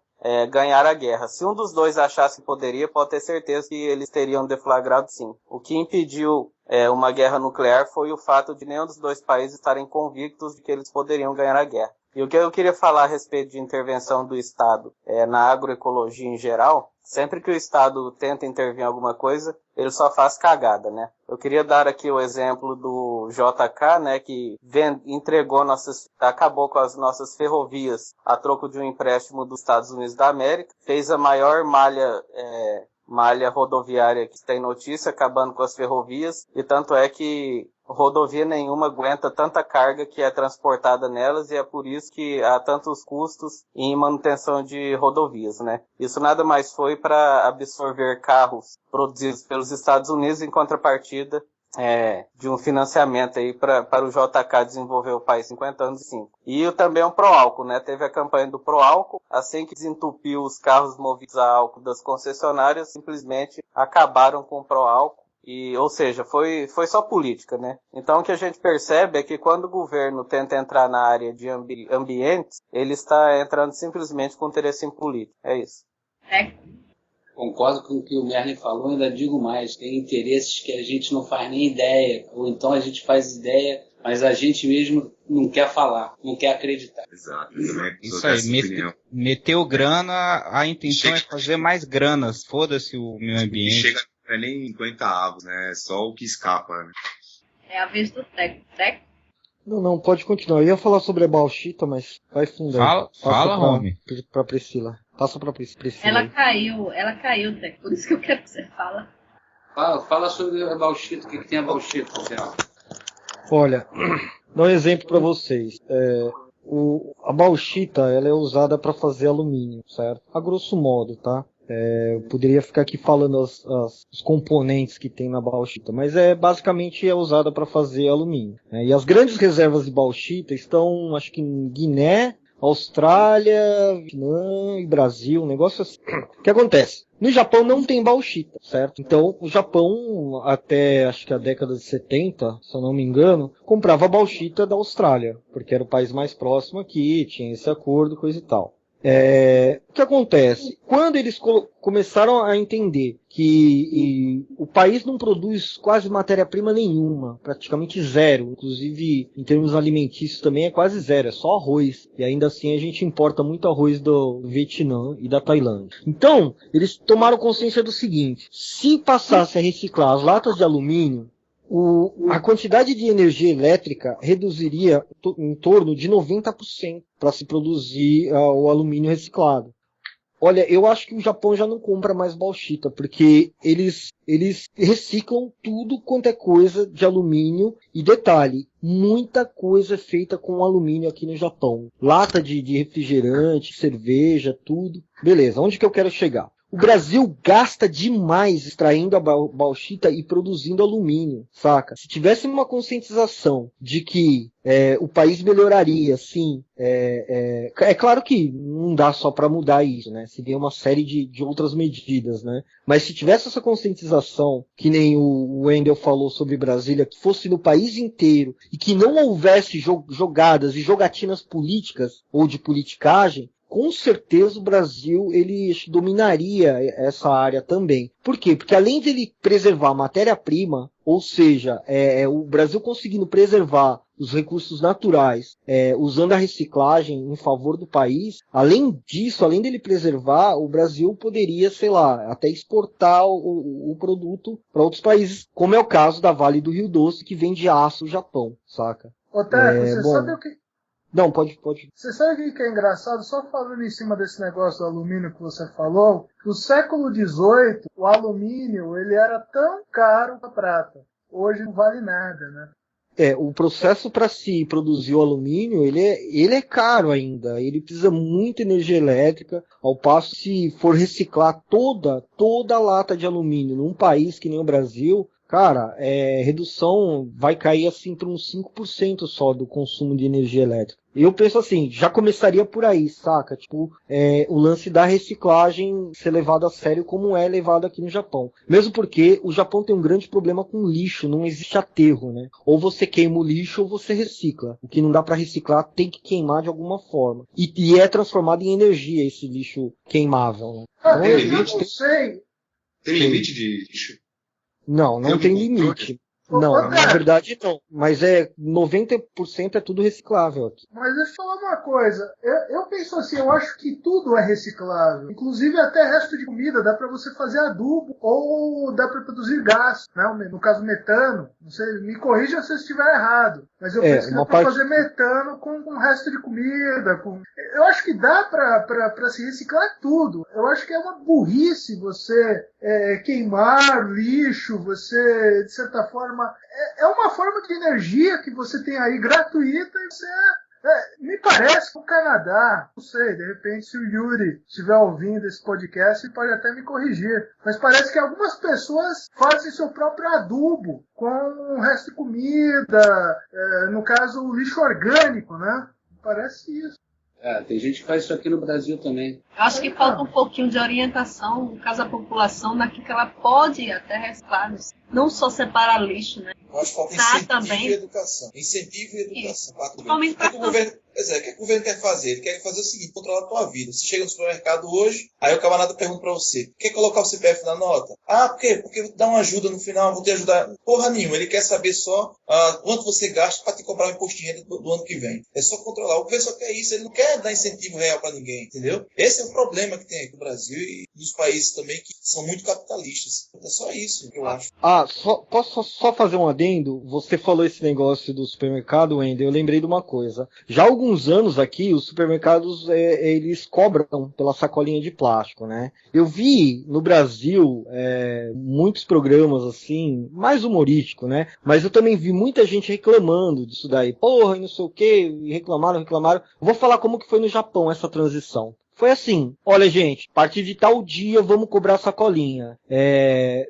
ganhar a guerra. Se um dos dois achasse que poderia, pode ter certeza que eles teriam deflagrado sim. O que impediu uma guerra nuclear foi o fato de nenhum dos dois países estarem convictos de que eles poderiam ganhar a guerra. E o que eu queria falar a respeito de intervenção do Estado na agroecologia em geral, sempre que o Estado tenta intervir em alguma coisa, ele só faz cagada, né? Eu queria dar aqui o exemplo do JK, né, que acabou com as nossas ferrovias a troco de um empréstimo dos Estados Unidos da América, fez a maior malha rodoviária que tem notícia, acabando com as ferrovias, e tanto é que rodovia nenhuma aguenta tanta carga que é transportada nelas, e é por isso que há tantos custos em manutenção de rodovias, né? Isso nada mais foi para absorver carros produzidos pelos Estados Unidos em contrapartida de um financiamento aí para o JK desenvolver o país 50 anos e 5. E também o Proálcool, né? Teve a campanha do Proálcool, assim que desentupiu os carros movidos a álcool das concessionárias, simplesmente acabaram com o Proálcool. Ou seja, foi só política, né? Então o que a gente percebe é que quando o governo tenta entrar na área de ambientes, ele está entrando simplesmente com interesse em político. É isso. Concordo com o que o Merlin falou, ainda digo mais, tem interesses que a gente não faz nem ideia, ou então a gente faz ideia, mas a gente mesmo não quer falar, não quer acreditar. Exato. Isso aí, meteu grana, a intenção é fazer mais granas, foda-se o meio ambiente. Chega nem 50 avos, né? É só o que escapa, né? É a vez do Teco. Não, pode continuar. Eu ia falar sobre a bauxita, mas vai fundar. Fala, Rome. Pra Priscila. Passa pra Priscila. Ela caiu, Teco. Por isso que eu quero que você fala. Fala sobre a bauxita, o que tem a bauxita, Zé? Olha, dá um exemplo para vocês. A bauxita, ela é usada para fazer alumínio, certo? A grosso modo, tá? Eu poderia ficar aqui falando os componentes que tem na bauxita, mas basicamente é usada para fazer alumínio, né? E as grandes reservas de bauxita estão, acho que em Guiné, Austrália, Vietnã e Brasil, um negócio assim. O que acontece? No Japão não tem bauxita, certo? Então o Japão, até acho que a década de 70, se eu não me engano, comprava bauxita da Austrália, porque era o país mais próximo aqui, tinha esse acordo, coisa e tal. O que acontece? Quando eles começaram a entender que o país não produz quase matéria-prima nenhuma, praticamente zero, inclusive em termos alimentícios também é quase zero, é só arroz, e ainda assim a gente importa muito arroz do Vietnã e da Tailândia. Então, eles tomaram consciência do seguinte: se passasse a reciclar as latas de alumínio, a quantidade de energia elétrica reduziria em torno de 90% para se produzir o alumínio reciclado. Olha, eu acho que o Japão já não compra mais bauxita, porque eles reciclam tudo quanto é coisa de alumínio. E detalhe, muita coisa é feita com alumínio aqui no Japão. Lata de refrigerante, cerveja, tudo. Beleza, onde que eu quero chegar? O Brasil gasta demais extraindo a bauxita e produzindo alumínio, saca? Se tivesse uma conscientização de que o país melhoraria, sim. É claro que não dá só para mudar isso, né? Seria uma série de outras medidas, né? Mas se tivesse essa conscientização, que nem o Wendel falou sobre Brasília, que fosse no país inteiro e que não houvesse jogadas e jogatinas políticas ou de politicagem, com certeza o Brasil ele dominaria essa área também. Por quê? Porque além de ele preservar a matéria-prima, ou seja, o Brasil conseguindo preservar os recursos naturais, usando a reciclagem em favor do país, além disso, além dele preservar, o Brasil poderia, sei lá, até exportar o produto para outros países, como é o caso da Vale do Rio Doce, que vende aço do Japão, saca? Ô, Teco, você sabe o que... Não, pode. Você sabe o que é engraçado? Só falando em cima desse negócio do alumínio que você falou, no século XVIII, o alumínio ele era tão caro quanto a prata. Hoje não vale nada, né? O processo para se produzir o alumínio, ele é caro ainda. Ele precisa muita energia elétrica, ao passo que se for reciclar toda a lata de alumínio num país que nem o Brasil, cara, redução vai cair assim para uns 5% só do consumo de energia elétrica. Eu penso assim, já começaria por aí, saca? Tipo, o lance da reciclagem ser levado a sério como é levado aqui no Japão. Mesmo porque o Japão tem um grande problema com lixo, não existe aterro, né? Ou você queima o lixo ou você recicla. O que não dá para reciclar tem que queimar de alguma forma. E é transformado em energia esse lixo queimável, né? Então, tem limite? Tem limite de lixo? Não tem limite. Não, na verdade não. Mas 90% é tudo reciclável aqui. Mas deixa eu falar uma coisa. Eu penso assim, eu acho que tudo é reciclável. Inclusive até resto de comida dá para você fazer adubo ou dá para produzir gás, né? No caso metano. Não sei, me corrija se eu estiver errado. Mas eu penso que dá para fazer metano com resto de comida. Eu acho que dá para se reciclar tudo. Eu acho que é uma burrice você queimar lixo, você, de certa forma, é uma forma de energia que você tem aí gratuita e você me parece que o Canadá, não sei, de repente se o Yuri estiver ouvindo esse podcast ele pode até me corrigir, mas parece que algumas pessoas fazem seu próprio adubo com o resto de comida, no caso o lixo orgânico, né? Parece isso. Tem gente que faz isso aqui no Brasil também. Eu acho que falta um pouquinho de orientação, no caso da população, naquilo que ela pode até reciclar, não só separar lixo, né? Eu acho que falta incentivo e educação. Incentivo e educação. O que o governo quer fazer? Ele quer fazer o seguinte, controlar a tua vida. Você chega no supermercado hoje, aí o camarada pergunta pra você, quer colocar o CPF na nota? Ah, por quê? Porque dá uma ajuda no final, vou te ajudar. Porra nenhuma, ele quer saber só quanto você gasta pra te comprar um imposto de renda do ano que vem. É só controlar. O governo só quer isso, ele não quer dar incentivo real pra ninguém, entendeu? Esse é o problema que tem aqui no Brasil e nos países também que são muito capitalistas. É só isso que eu acho. Posso só fazer um adendo? Você falou esse negócio do supermercado, Wendel, eu lembrei de uma coisa. Já há alguns anos aqui, os supermercados, eles cobram pela sacolinha de plástico, né? Eu vi no Brasil muitos programas assim, mais humorístico, né? Mas eu também vi muita gente reclamando disso daí. Porra, e não sei o que, reclamaram. Eu vou falar como que foi no Japão essa transição. Foi assim, olha gente, a partir de tal dia vamos cobrar sacolinha.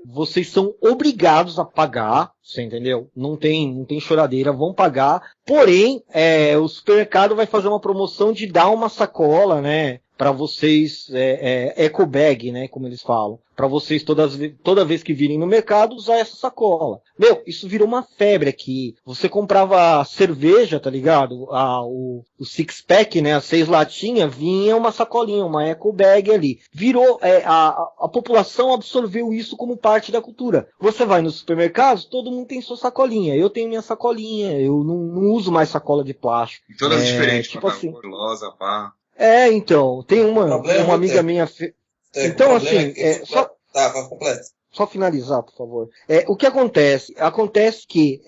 Vocês são obrigados a pagar, você entendeu? Não tem choradeira, vão pagar. Porém, o supermercado vai fazer uma promoção de dar uma sacola, né? Para vocês, eco bag, né? Como eles falam. Para vocês, toda vez que virem no mercado, usar essa sacola. Meu, isso virou uma febre aqui. Você comprava cerveja, tá ligado? O six-pack, né? As 6 latinhas, vinha uma sacolinha, uma eco bag ali. Virou, a população absorveu isso como parte da cultura. Você vai nos supermercados, todo mundo tem sua sacolinha. Eu tenho minha sacolinha, eu não uso mais sacola de plástico. E todas diferentes, tipo assim. Rosa, pá. Então, tem uma amiga minha... Então, assim, Tá, completo. Só finalizar, por favor. O que acontece? Acontece que,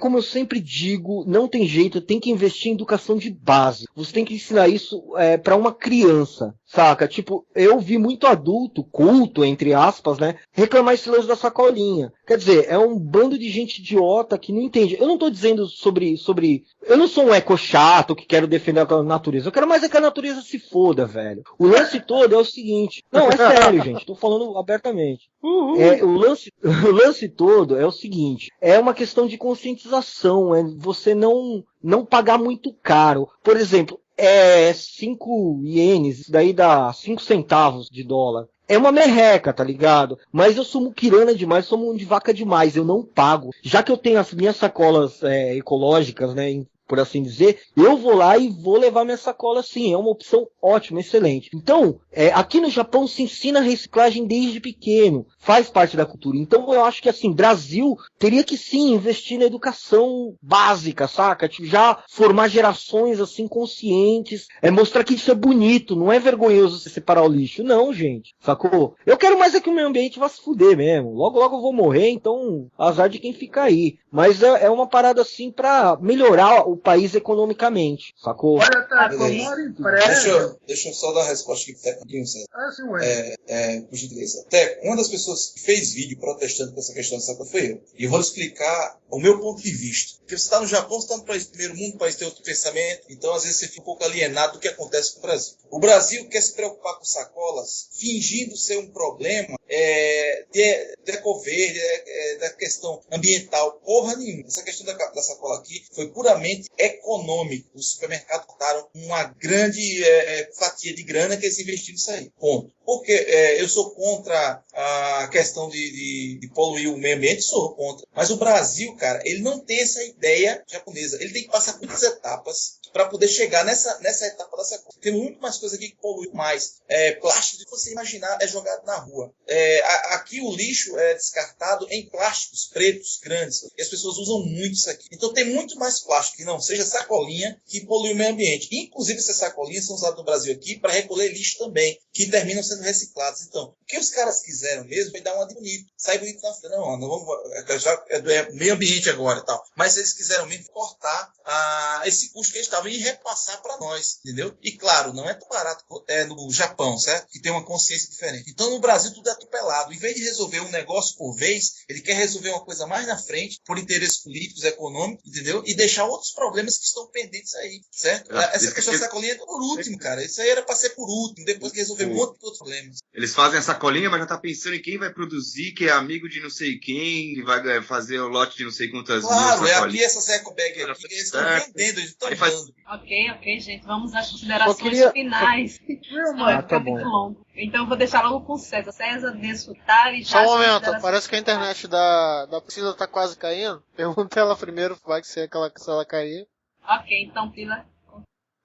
como eu sempre digo, não tem jeito, tem que investir em educação de base. Você tem que ensinar isso para uma criança. saca? Tipo, eu vi muito adulto, culto, entre aspas, né, reclamar esse lance da sacolinha. Quer dizer, é um bando de gente idiota que não entende. Eu não tô dizendo sobre... Eu não sou um eco chato que quero defender a natureza. Eu quero mais é que a natureza se foda, velho. O lance todo é o seguinte... Não, é sério, gente. Tô falando abertamente. O lance todo é o seguinte... É uma questão de conscientização. É você não pagar muito caro. Por exemplo... 5 ienes, isso daí dá 5 centavos de dólar. É uma merreca, tá ligado? Mas eu sou muquirana demais, sou mão de vaca demais, eu não pago. Já que eu tenho as minhas sacolas ecológicas, né, por assim dizer, eu vou lá e vou levar minha sacola sim. É uma opção ótima, excelente. Então, aqui no Japão se ensina reciclagem desde pequeno. Faz parte da cultura. Então eu acho que assim, Brasil teria que sim investir na educação básica, saca? Tipo, já formar gerações assim conscientes. Mostrar que isso é bonito, não é vergonhoso você separar o lixo. Não, gente. Sacou? Eu quero mais é que o meio ambiente vá se fuder mesmo. Logo, logo eu vou morrer, então azar de quem fica aí. Mas é uma parada assim pra melhorar o país economicamente, sacou? Olha, tá, Deixa eu só dar a resposta aqui pro Teco, César. Sim, ué. Por gentileza. Teco, uma das pessoas que fez vídeo protestando com essa questão da sacola foi eu. E eu vou explicar o meu ponto de vista. Porque você está no Japão, você está no país primeiro mundo, o país tem outro pensamento, então às vezes você fica um pouco alienado do que acontece com o Brasil. O Brasil quer se preocupar com sacolas, fingindo ser um problema de Ecoverde, da questão ambiental. Porra nenhuma. Essa questão da sacola aqui foi puramente econômico. Os supermercados botaram uma grande fatia de grana que eles investiram nisso aí. Ponto. Porque eu sou contra a questão de poluir o meio ambiente, sou contra. Mas o Brasil, cara, ele não tem essa ideia japonesa. Ele tem que passar por muitas etapas para poder chegar nessa etapa da sacola. Tem muito mais coisa aqui que polui mais. Plástico, se você imaginar, é jogado na rua. Aqui o lixo é descartado em plásticos pretos grandes. E as pessoas usam muito isso aqui. Então tem muito mais plástico que não seja sacolinha que polui o meio ambiente. Inclusive essas sacolinhas são usadas no Brasil aqui para recolher lixo também, que terminam sendo reciclados. Então, o que os caras quiseram mesmo foi dar uma de bonito. Sai bonito na frente. Não vamos... É meio ambiente agora e tal. Mas eles quiseram mesmo cortar esse custo que eles estavam e repassar para nós, entendeu? E claro, não é tão barato no Japão, certo? Que tem uma consciência diferente. Então no Brasil tudo é atropelado. Em vez de resolver um negócio por vez, ele quer resolver uma coisa mais na frente, por interesses políticos, econômicos, entendeu? E deixar outros problemas que estão pendentes aí, certo? Essa questão da sacolinha é por último, cara. Isso aí era para ser por último, depois que resolver um monte de outros problemas. Eles fazem a sacolinha, mas já tá pensando em quem vai produzir, que é amigo de não sei quem, que vai fazer o lote de não sei quantas mil sacolinhas. Claro, aqui essas ecobag aqui, eles estão vendendo, eles estão dando. Ok, gente. Vamos às considerações finais. Vai ficar muito longo. Então eu vou deixar logo com o César. César, desfrutar e já... Só um momento, parece que a internet da Priscila tá quase caindo. Pergunta ela primeiro, vai que se ela cair. Ok, então, Pila.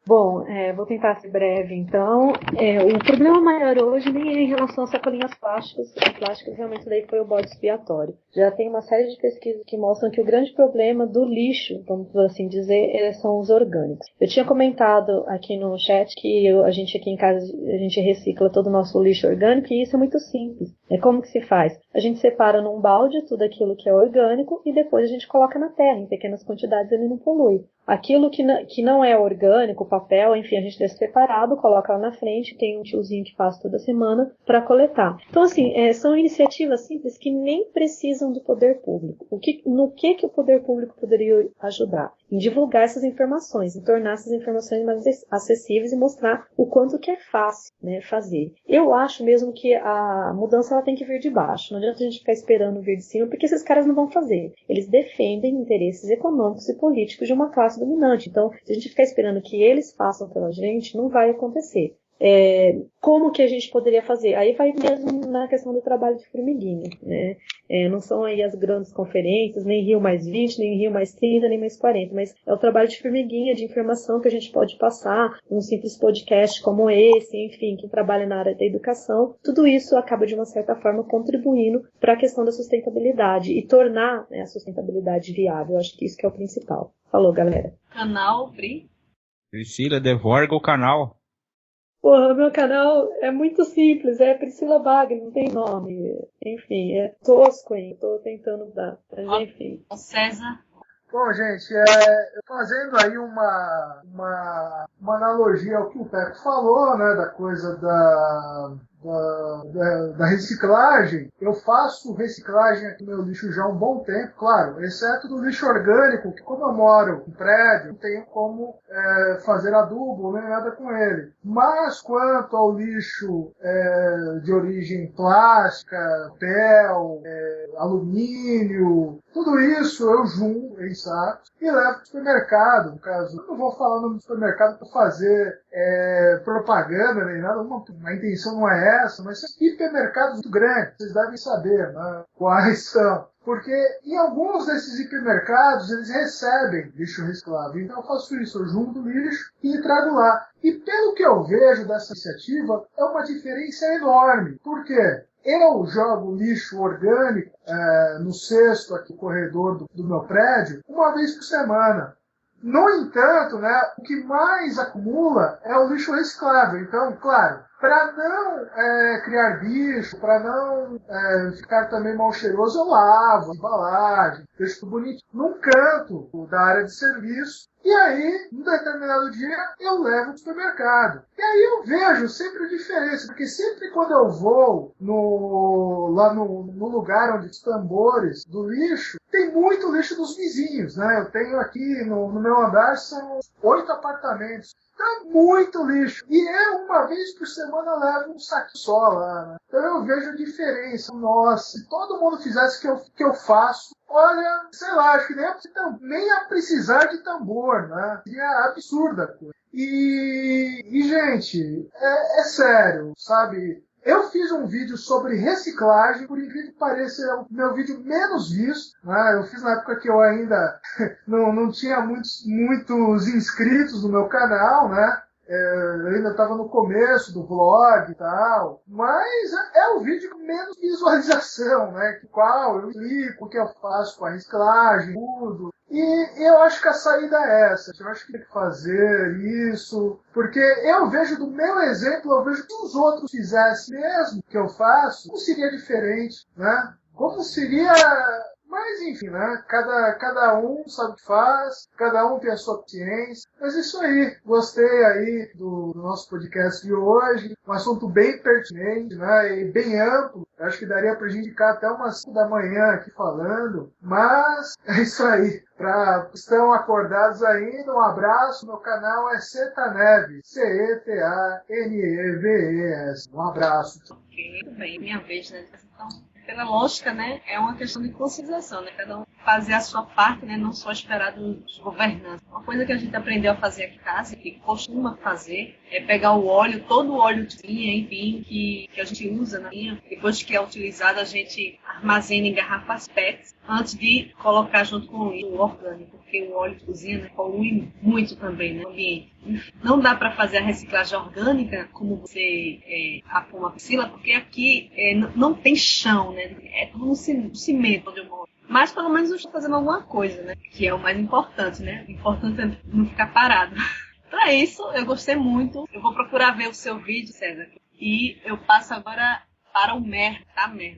Bom, vou tentar ser breve, então. O problema maior hoje nem é em relação às sacolinhas plásticas. As plásticas realmente daí foi o bode expiatório. Já tem uma série de pesquisas que mostram que o grande problema do lixo, vamos assim dizer, são os orgânicos. Eu tinha comentado aqui no chat que a gente aqui em casa, a gente recicla todo o nosso lixo orgânico e isso é muito simples. Como que se faz? A gente separa num balde tudo aquilo que é orgânico e depois a gente coloca na terra, em pequenas quantidades, ele não polui. Aquilo que não é orgânico, papel, enfim, a gente deixa separado, coloca lá na frente, tem um tiozinho que passa toda semana para coletar. Então, assim, são iniciativas simples que nem precisam do poder público. No que o poder público poderia ajudar? Em divulgar essas informações, em tornar essas informações mais acessíveis e mostrar o quanto que é fácil, né, fazer. Eu acho mesmo que a mudança ela tem que vir de baixo. Não adianta a gente ficar esperando vir de cima, porque esses caras não vão fazer. Eles defendem interesses econômicos e políticos de uma classe dominante. Então, se a gente ficar esperando que eles façam pela gente, não vai acontecer. Como que a gente poderia fazer? Aí vai mesmo na questão do trabalho de formiguinha, né? Não são aí as grandes conferências, nem Rio mais 20, nem Rio mais 30, nem mais 40, mas é o trabalho de formiguinha, de informação que a gente pode passar, um simples podcast como esse, enfim, quem trabalha na área da educação, tudo isso acaba de uma certa forma contribuindo para a questão da sustentabilidade e tornar, né, a sustentabilidade viável. Eu acho que isso que é o principal. Falou, galera. Canal, Pri? Priscila, devorga o canal. Porra, meu canal é muito simples, é Priscila Bagre, não tem nome. Enfim, é tosco aí, tô tentando dar, mas enfim. César? Bom, gente, fazendo aí uma analogia ao que o Peco falou, né, da coisa da reciclagem, eu faço reciclagem aqui no meu lixo já há um bom tempo, claro, exceto do lixo orgânico, que como eu moro em prédio, não tenho como fazer adubo nem nada com ele. Mas quanto ao lixo de origem plástica, pel, alumínio, tudo isso eu junto em sacos e levo para o supermercado. No caso, eu não vou falar no supermercado para fazer propaganda nem nada, a intenção não é essa, mas são hipermercados muito grandes, vocês devem saber, né, quais são. Porque em alguns desses hipermercados eles recebem lixo reciclável. Então eu faço isso, eu junto o lixo e trago lá. E pelo que eu vejo dessa iniciativa, é uma diferença enorme. Por quê? Eu jogo lixo orgânico no cesto aqui no corredor do meu prédio uma vez por semana. No entanto, né, o que mais acumula é o lixo reciclável. Então, claro, para não criar bicho, para não ficar também mal cheiroso, eu lavo a embalagem, deixo tudo bonitinho num canto da área de serviço. E aí, num determinado dia, eu levo para o supermercado. E aí eu vejo sempre a diferença, porque sempre quando eu vou lá no lugar onde os tambores do lixo, tem muito lixo dos vizinhos, né? Eu tenho aqui no meu andar, são 8 apartamentos. Então é muito lixo. E eu, uma vez por semana, levo um saco só lá, né? Então eu vejo a diferença. Nossa, se todo mundo fizesse o que eu faço, olha, sei lá, acho que nem ia precisar de tambor, né? Seria absurda a coisa. E gente, é sério, sabe? Eu fiz um vídeo sobre reciclagem, por incrível que pareça, é o meu vídeo menos visto, né? Eu fiz na época que eu ainda não tinha muitos inscritos no meu canal, né? Eu ainda estava no começo do vlog e tal, mas é o vídeo com menos visualização, né? Qual eu explico o que eu faço com a reciclagem, tudo. E eu acho que a saída é essa. Eu acho que tem que fazer isso, porque eu vejo do meu exemplo, eu vejo que se os outros fizessem mesmo que eu faço, como seria diferente, né? Como seria... Mas, enfim, né? Cada um sabe o que faz, cada um tem a sua ciência. Mas isso aí, gostei aí do nosso podcast de hoje. Um assunto bem pertinente, né? E bem amplo. Eu acho que daria pra gente ficar até umas 5 da manhã aqui falando. Mas é isso aí. Para que estão acordados ainda, um abraço. Meu canal é Cetaneves. Cetaneves. Um abraço. Ok, muito bem. Minha vez, né? Então, pela lógica, né, é uma questão de conscientização, né, cada um fazer a sua parte, né, não só esperar dos governantes. Uma coisa que a gente aprendeu a fazer aqui em casa, que costuma fazer, é pegar o óleo, todo o óleo de linha, enfim, que a gente usa na linha, depois que é utilizado, a gente armazena em garrafas PET, antes de colocar junto com o orgânico, porque o óleo de cozinha, né, polui muito também, né, no ambiente. Não dá para fazer a reciclagem orgânica como você apou uma piscina, porque aqui não tem chão, né? É tudo no cimento onde eu moro. Mas pelo menos eu estou fazendo alguma coisa, né? Que é o mais importante, né? O importante é não ficar parado. Para isso, eu gostei muito. Eu vou procurar ver o seu vídeo, César. E eu passo agora para o merda,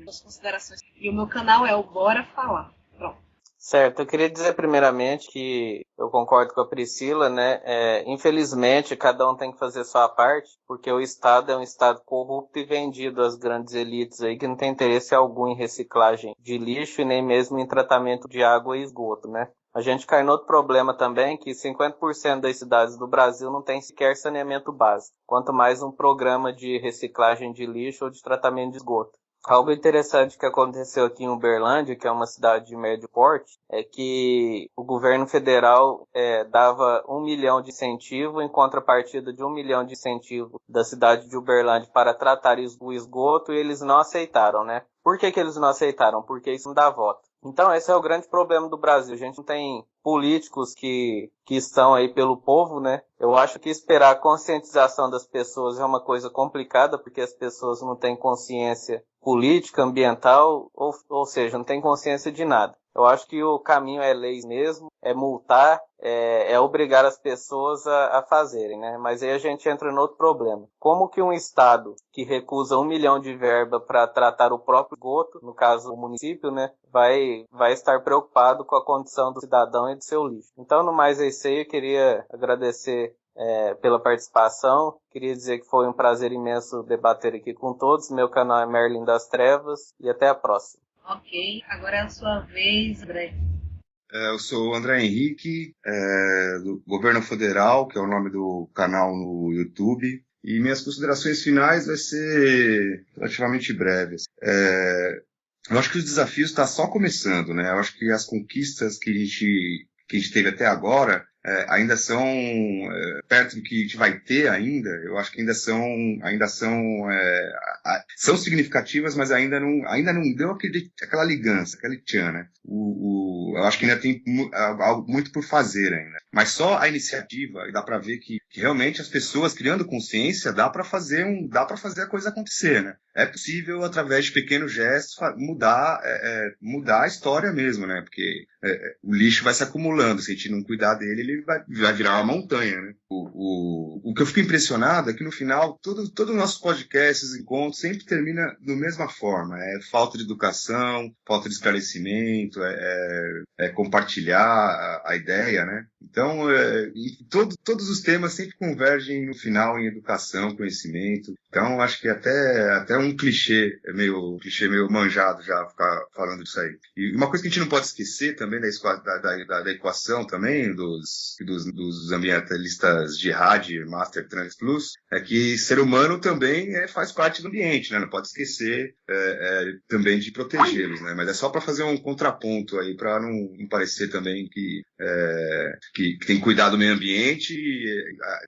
as considerações. E o meu canal é o Bora Falar. Pronto. Certo, eu queria dizer primeiramente que eu concordo com a Priscila, né? Infelizmente, cada um tem que fazer sua parte, porque o Estado é um Estado corrupto e vendido às grandes elites aí, que não tem interesse algum em reciclagem de lixo e nem mesmo em tratamento de água e esgoto, né? A gente cai no outro problema também, que 50% das cidades do Brasil não tem sequer saneamento básico, quanto mais um programa de reciclagem de lixo ou de tratamento de esgoto. Algo interessante que aconteceu aqui em Uberlândia, que é uma cidade de médio porte, é que o governo federal dava 1 milhão de incentivo em contrapartida de 1 milhão de incentivo da cidade de Uberlândia para tratar o esgoto, e eles não aceitaram, né? Por que eles não aceitaram? Porque isso não dá voto. Então esse é o grande problema do Brasil. A gente não tem políticos que estão aí pelo povo, né? Eu acho que esperar a conscientização das pessoas é uma coisa complicada, porque as pessoas não têm consciência política, ambiental, ou seja, não têm consciência de nada. Eu acho que o caminho é leis mesmo, é multar, é obrigar as pessoas a fazerem, né? Mas aí a gente entra no outro problema. Como que um Estado que recusa 1 milhão de verba para tratar o próprio esgoto, no caso o município, né, vai estar preocupado com a condição do cidadão e do seu lixo? Então, no mais é isso aí, eu queria agradecer pela participação. Queria dizer que foi um prazer imenso debater aqui com todos. Meu canal é Merlin das Trevas e até a próxima. Ok, agora é a sua vez, André. Eu sou o André Henrique, do Governo Federal, que é o nome do canal no YouTube. E minhas considerações finais vai ser relativamente breves. Eu acho que os desafios estão só começando, né? Eu acho que as conquistas que a gente teve até agora ainda são perto do que a gente vai ter ainda. Eu acho que ainda são significativas, mas ainda não deu aquela ligança, aquele tchan, né? Eu acho que ainda tem algo muito por fazer ainda. Mas só a iniciativa, e dá para ver que realmente as pessoas criando consciência, dá para fazer a coisa acontecer, né? É possível, através de pequenos gestos, mudar a história mesmo, né? Porque o lixo vai se acumulando. Se a gente não cuidar dele, ele vai virar uma montanha, né? O que eu fico impressionado é que, no final, todo o nosso podcast, os encontros, sempre termina da mesma forma. É falta de educação, falta de esclarecimento, compartilhar a ideia, né? Então, todos os temas sempre convergem, no final, em educação, conhecimento. Então, acho que até um clichê meio manjado já ficar falando disso aí. E uma coisa que a gente não pode esquecer também da equação também dos ambientalistas Jihad, Master, Trans Plus, é que ser humano também faz parte do ambiente, né? Não pode esquecer também de protegê-los, né? Mas é só para fazer um contraponto aí, para não parecer também que tem que cuidar do meio ambiente,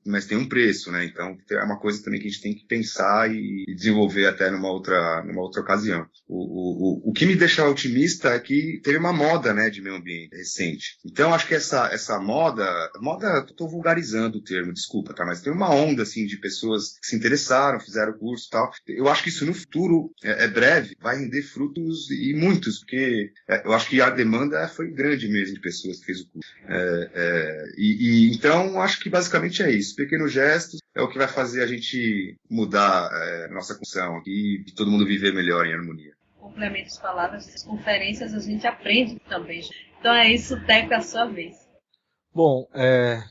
mas tem um preço, né? Então é uma coisa também que a gente tem que pensar e desenvolver até numa outra ocasião. O que me deixa otimista é que teve uma moda, né, de meio ambiente recente. Então acho que essa moda, estou vulgarizando o termo, desculpa, tá? Mas tem uma onda assim de pessoas que se interessaram, fizeram o curso e tal. Eu acho que isso no futuro breve vai render frutos, e muitos, porque eu acho que a demanda foi grande mesmo de pessoas que fez o curso. Então acho que basicamente é isso. Pequenos gestos é o que vai fazer a gente mudar nossa condição e todo mundo viver melhor em harmonia. Complemento as palavras das conferências, a gente aprende também. Então é isso, Teco, é a sua vez. Bom,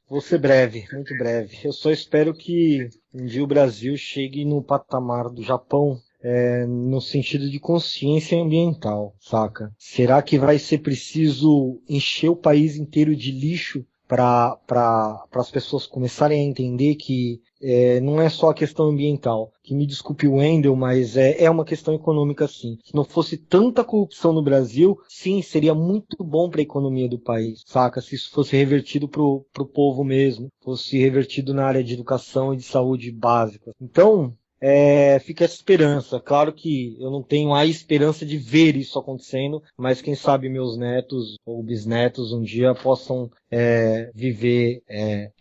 vou ser breve, muito breve. Eu só espero que um dia o Brasil chegue no patamar do Japão, no sentido de consciência ambiental, saca? Será que vai ser preciso encher o país inteiro de lixo para as pessoas começarem a entender que não é só a questão ambiental? Que me desculpe o Wendel, mas é uma questão econômica, sim. Se não fosse tanta corrupção no Brasil, sim, seria muito bom para a economia do país, saca? Se isso fosse revertido pro povo mesmo, fosse revertido na área de educação e de saúde básica. Então, fica essa esperança. Claro que eu não tenho a esperança de ver isso acontecendo, mas quem sabe meus netos ou bisnetos um dia possam viver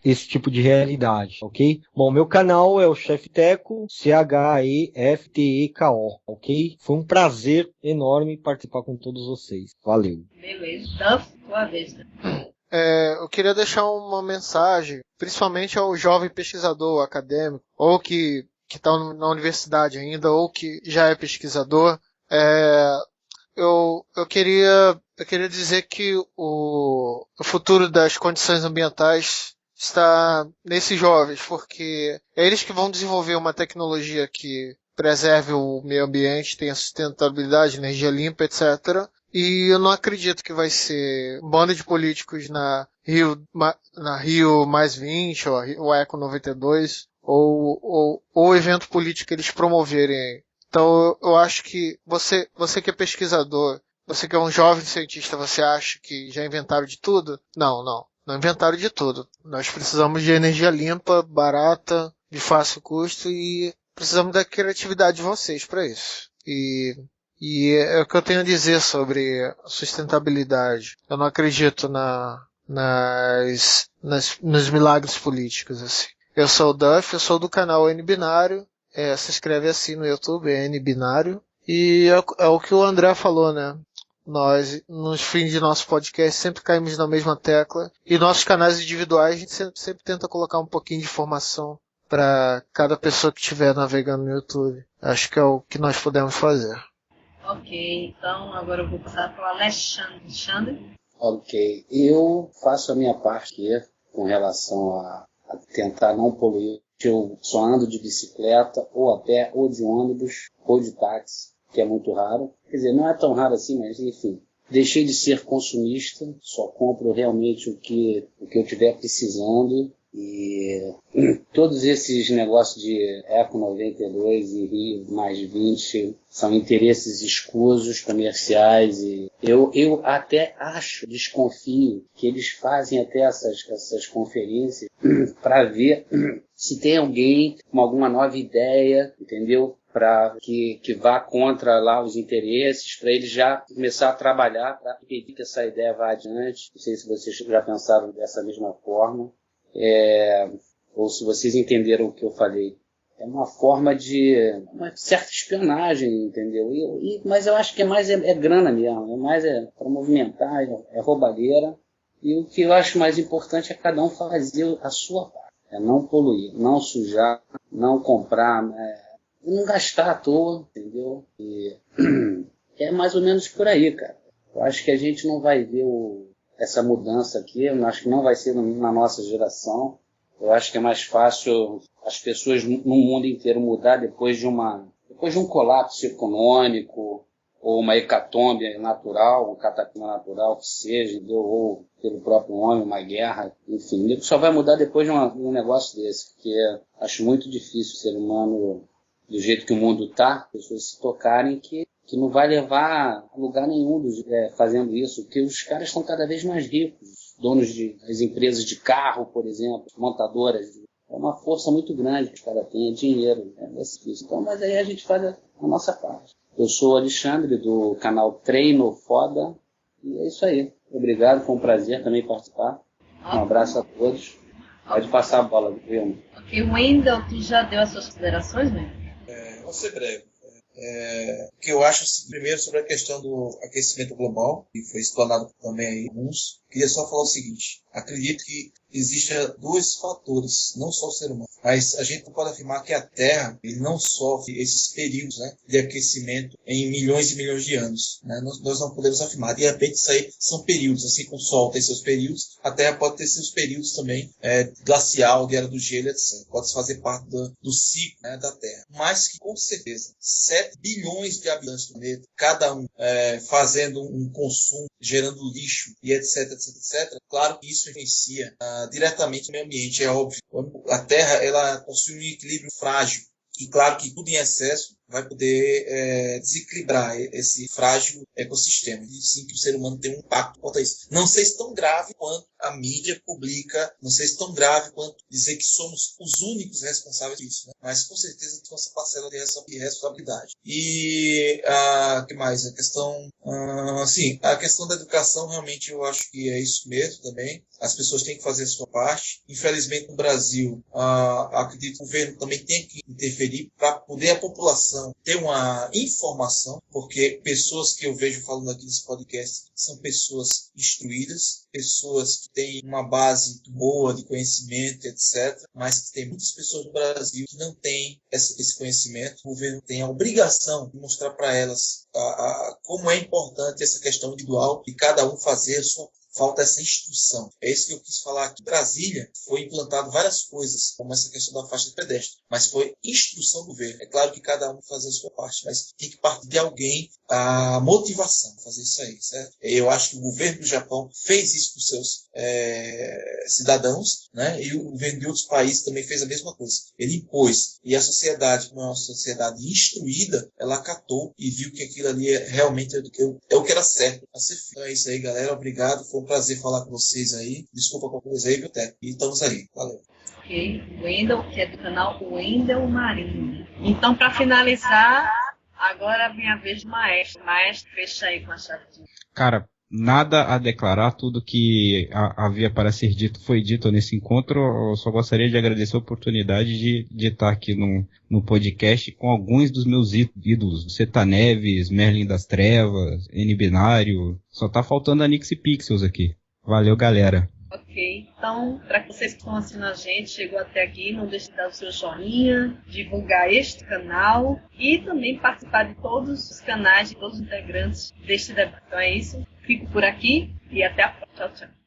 esse tipo de realidade, ok? Bom, meu canal é o Chef Teco, CHEFTEKO, ok? Foi um prazer enorme participar com todos vocês. Valeu. Beleza, Duff, tua vez, né? Eu queria deixar uma mensagem, principalmente ao jovem pesquisador acadêmico, ou que está na universidade ainda, ou que já é pesquisador. Eu queria dizer que o futuro das condições ambientais está nesses jovens, porque é eles que vão desenvolver uma tecnologia que preserve o meio ambiente, tenha sustentabilidade, energia limpa, etc. E eu não acredito que vai ser banda de políticos na Rio +20, ou a Eco 92, ou evento político que eles promoverem. Então eu acho que você que é pesquisador, você que é um jovem cientista, você acha que já inventaram de tudo? Não inventaram de tudo. Nós precisamos de energia limpa, barata, de fácil custo, e precisamos da criatividade de vocês para isso. E é o que eu tenho a dizer sobre sustentabilidade. Eu não acredito nos milagres políticos, assim. Eu sou o Duff, eu sou do canal N Binário, se inscreve assim no YouTube, N Binário, e é o que o André falou, né? Nós, nos fins de nosso podcast, sempre caímos na mesma tecla. E nossos canais individuais, a gente sempre tenta colocar um pouquinho de informação para cada pessoa que estiver navegando no YouTube. Acho que é o que nós podemos fazer. Ok, então agora eu vou passar para o Alexandre. Ok, eu faço a minha parte aqui com relação a tentar não poluir. Eu só ando de bicicleta, ou a pé, ou de ônibus, ou de táxi, que é muito raro. Quer dizer, não é tão raro assim, mas enfim. Deixei de ser consumista, só compro realmente o que eu estiver precisando. E todos esses negócios de Eco 92 e Rio mais 20 são interesses escusos, comerciais. E eu até desconfio que eles fazem até essas conferências para ver se tem alguém com alguma nova ideia, entendeu? Para que vá contra lá os interesses, para eles já começar a trabalhar para impedir que essa ideia vá adiante. Não sei se vocês já pensaram dessa mesma forma. Ou se vocês entenderam o que eu falei. É uma forma de uma certa espionagem, entendeu? Mas eu acho que mais é grana mesmo, para movimentar, é roubalheira. E o que eu acho mais importante é cada um fazer a sua parte. É não poluir, não sujar, não comprar, não gastar à toa, entendeu? E é mais ou menos por aí, cara. Eu acho que a gente não vai ver essa mudança aqui, eu acho que não vai ser na nossa geração. Eu acho que é mais fácil as pessoas no mundo inteiro mudar depois de um colapso econômico, ou uma hecatombe natural, um cataclismo natural que seja, ou pelo próprio homem, uma guerra, enfim. Só vai mudar depois de um negócio desse, porque acho muito difícil o ser humano, do jeito que o mundo está, as pessoas se tocarem que não vai levar a lugar nenhum fazendo isso, porque os caras estão cada vez mais ricos, donos das empresas de carro, por exemplo, montadoras. É uma força muito grande que os caras têm, é dinheiro, é difícil. Então, mas aí a gente faz a nossa parte. Eu sou o Alexandre, do canal Treino Foda, e é isso aí. Obrigado, foi um prazer também participar. Um abraço a todos. Pode passar a bola, Wilma. Ok, Wendel, tu já deu as suas considerações, né? Vou ser breve. O que eu acho, primeiro, sobre a questão do aquecimento global, que foi explanado também aí alguns, queria só falar o seguinte: acredito que existem dois fatores, não só o ser humano, mas a gente não pode afirmar que a Terra ele não sofre esses períodos, né, de aquecimento em milhões e milhões de anos. Né? Nós não podemos afirmar. De repente, isso aí são períodos, assim como o Sol tem seus períodos, a Terra pode ter seus períodos também, glacial, de era do gelo, etc. Pode fazer parte do ciclo, né, da Terra. Mas que, com certeza, 7 bilhões de habitantes do planeta, cada um fazendo um consumo, gerando lixo e etc, etc, etc. Claro que isso influencia diretamente no meio ambiente, é óbvio. A Terra ela possui um equilíbrio frágil e claro que tudo em excesso vai poder desequilibrar esse frágil ecossistema. E sim que o ser humano tem um impacto quanto a isso. Não sei se tão grave quanto a mídia publica, não sei se tão grave quanto dizer que somos os únicos responsáveis disso, né? Mas com certeza tem essa parcela de responsabilidade. E que mais? A questão, a questão da educação realmente eu acho que é isso mesmo também. As pessoas têm que fazer a sua parte. Infelizmente no Brasil, acredito que o governo também tem que interferir para poder a população ter uma informação, porque pessoas que eu vejo falando aqui nesse podcast são pessoas instruídas, pessoas que têm uma base boa de conhecimento, etc., mas que tem muitas pessoas no Brasil que não têm esse conhecimento. O governo tem a obrigação de mostrar para elas como é importante essa questão individual de cada um fazer a sua. Falta essa instrução. É isso que eu quis falar aqui. Em Brasília foi implantado várias coisas, como essa questão da faixa de pedestre, mas foi instrução do governo. É claro que cada um fazer a sua parte, mas tem que partir de alguém a motivação para fazer isso aí, certo? Eu acho que o governo do Japão fez isso com seus cidadãos, né? E o governo de outros países também fez a mesma coisa. Ele impôs, e a sociedade, como é uma sociedade instruída, ela acatou e viu que aquilo ali realmente é o que era certo a ser feito. Então é isso aí, galera. Obrigado. Foi um prazer falar com vocês aí. Desculpa qualquer coisa aí, Biblioteca. E estamos aí. Valeu. Ok. Wendel, que é do canal Wendel Marinho. Então, para finalizar, agora vem a vez do Maestro. Maestro, fecha aí com a chave de... Cara, nada a declarar, tudo que havia para ser dito foi dito nesse encontro. Eu só gostaria de agradecer a oportunidade de estar aqui no podcast com alguns dos meus ídolos, Zeta Neves, Merlin das Trevas, N Binário, só tá faltando a Nix e Pixels aqui. Valeu, galera. Ok, então, para vocês que estão assistindo a gente, chegou até aqui, não deixe de dar o seu joinha, divulgar este canal e também participar de todos os canais, de todos os integrantes deste debate. Então é isso, fico por aqui e até a próxima. Tchau, tchau.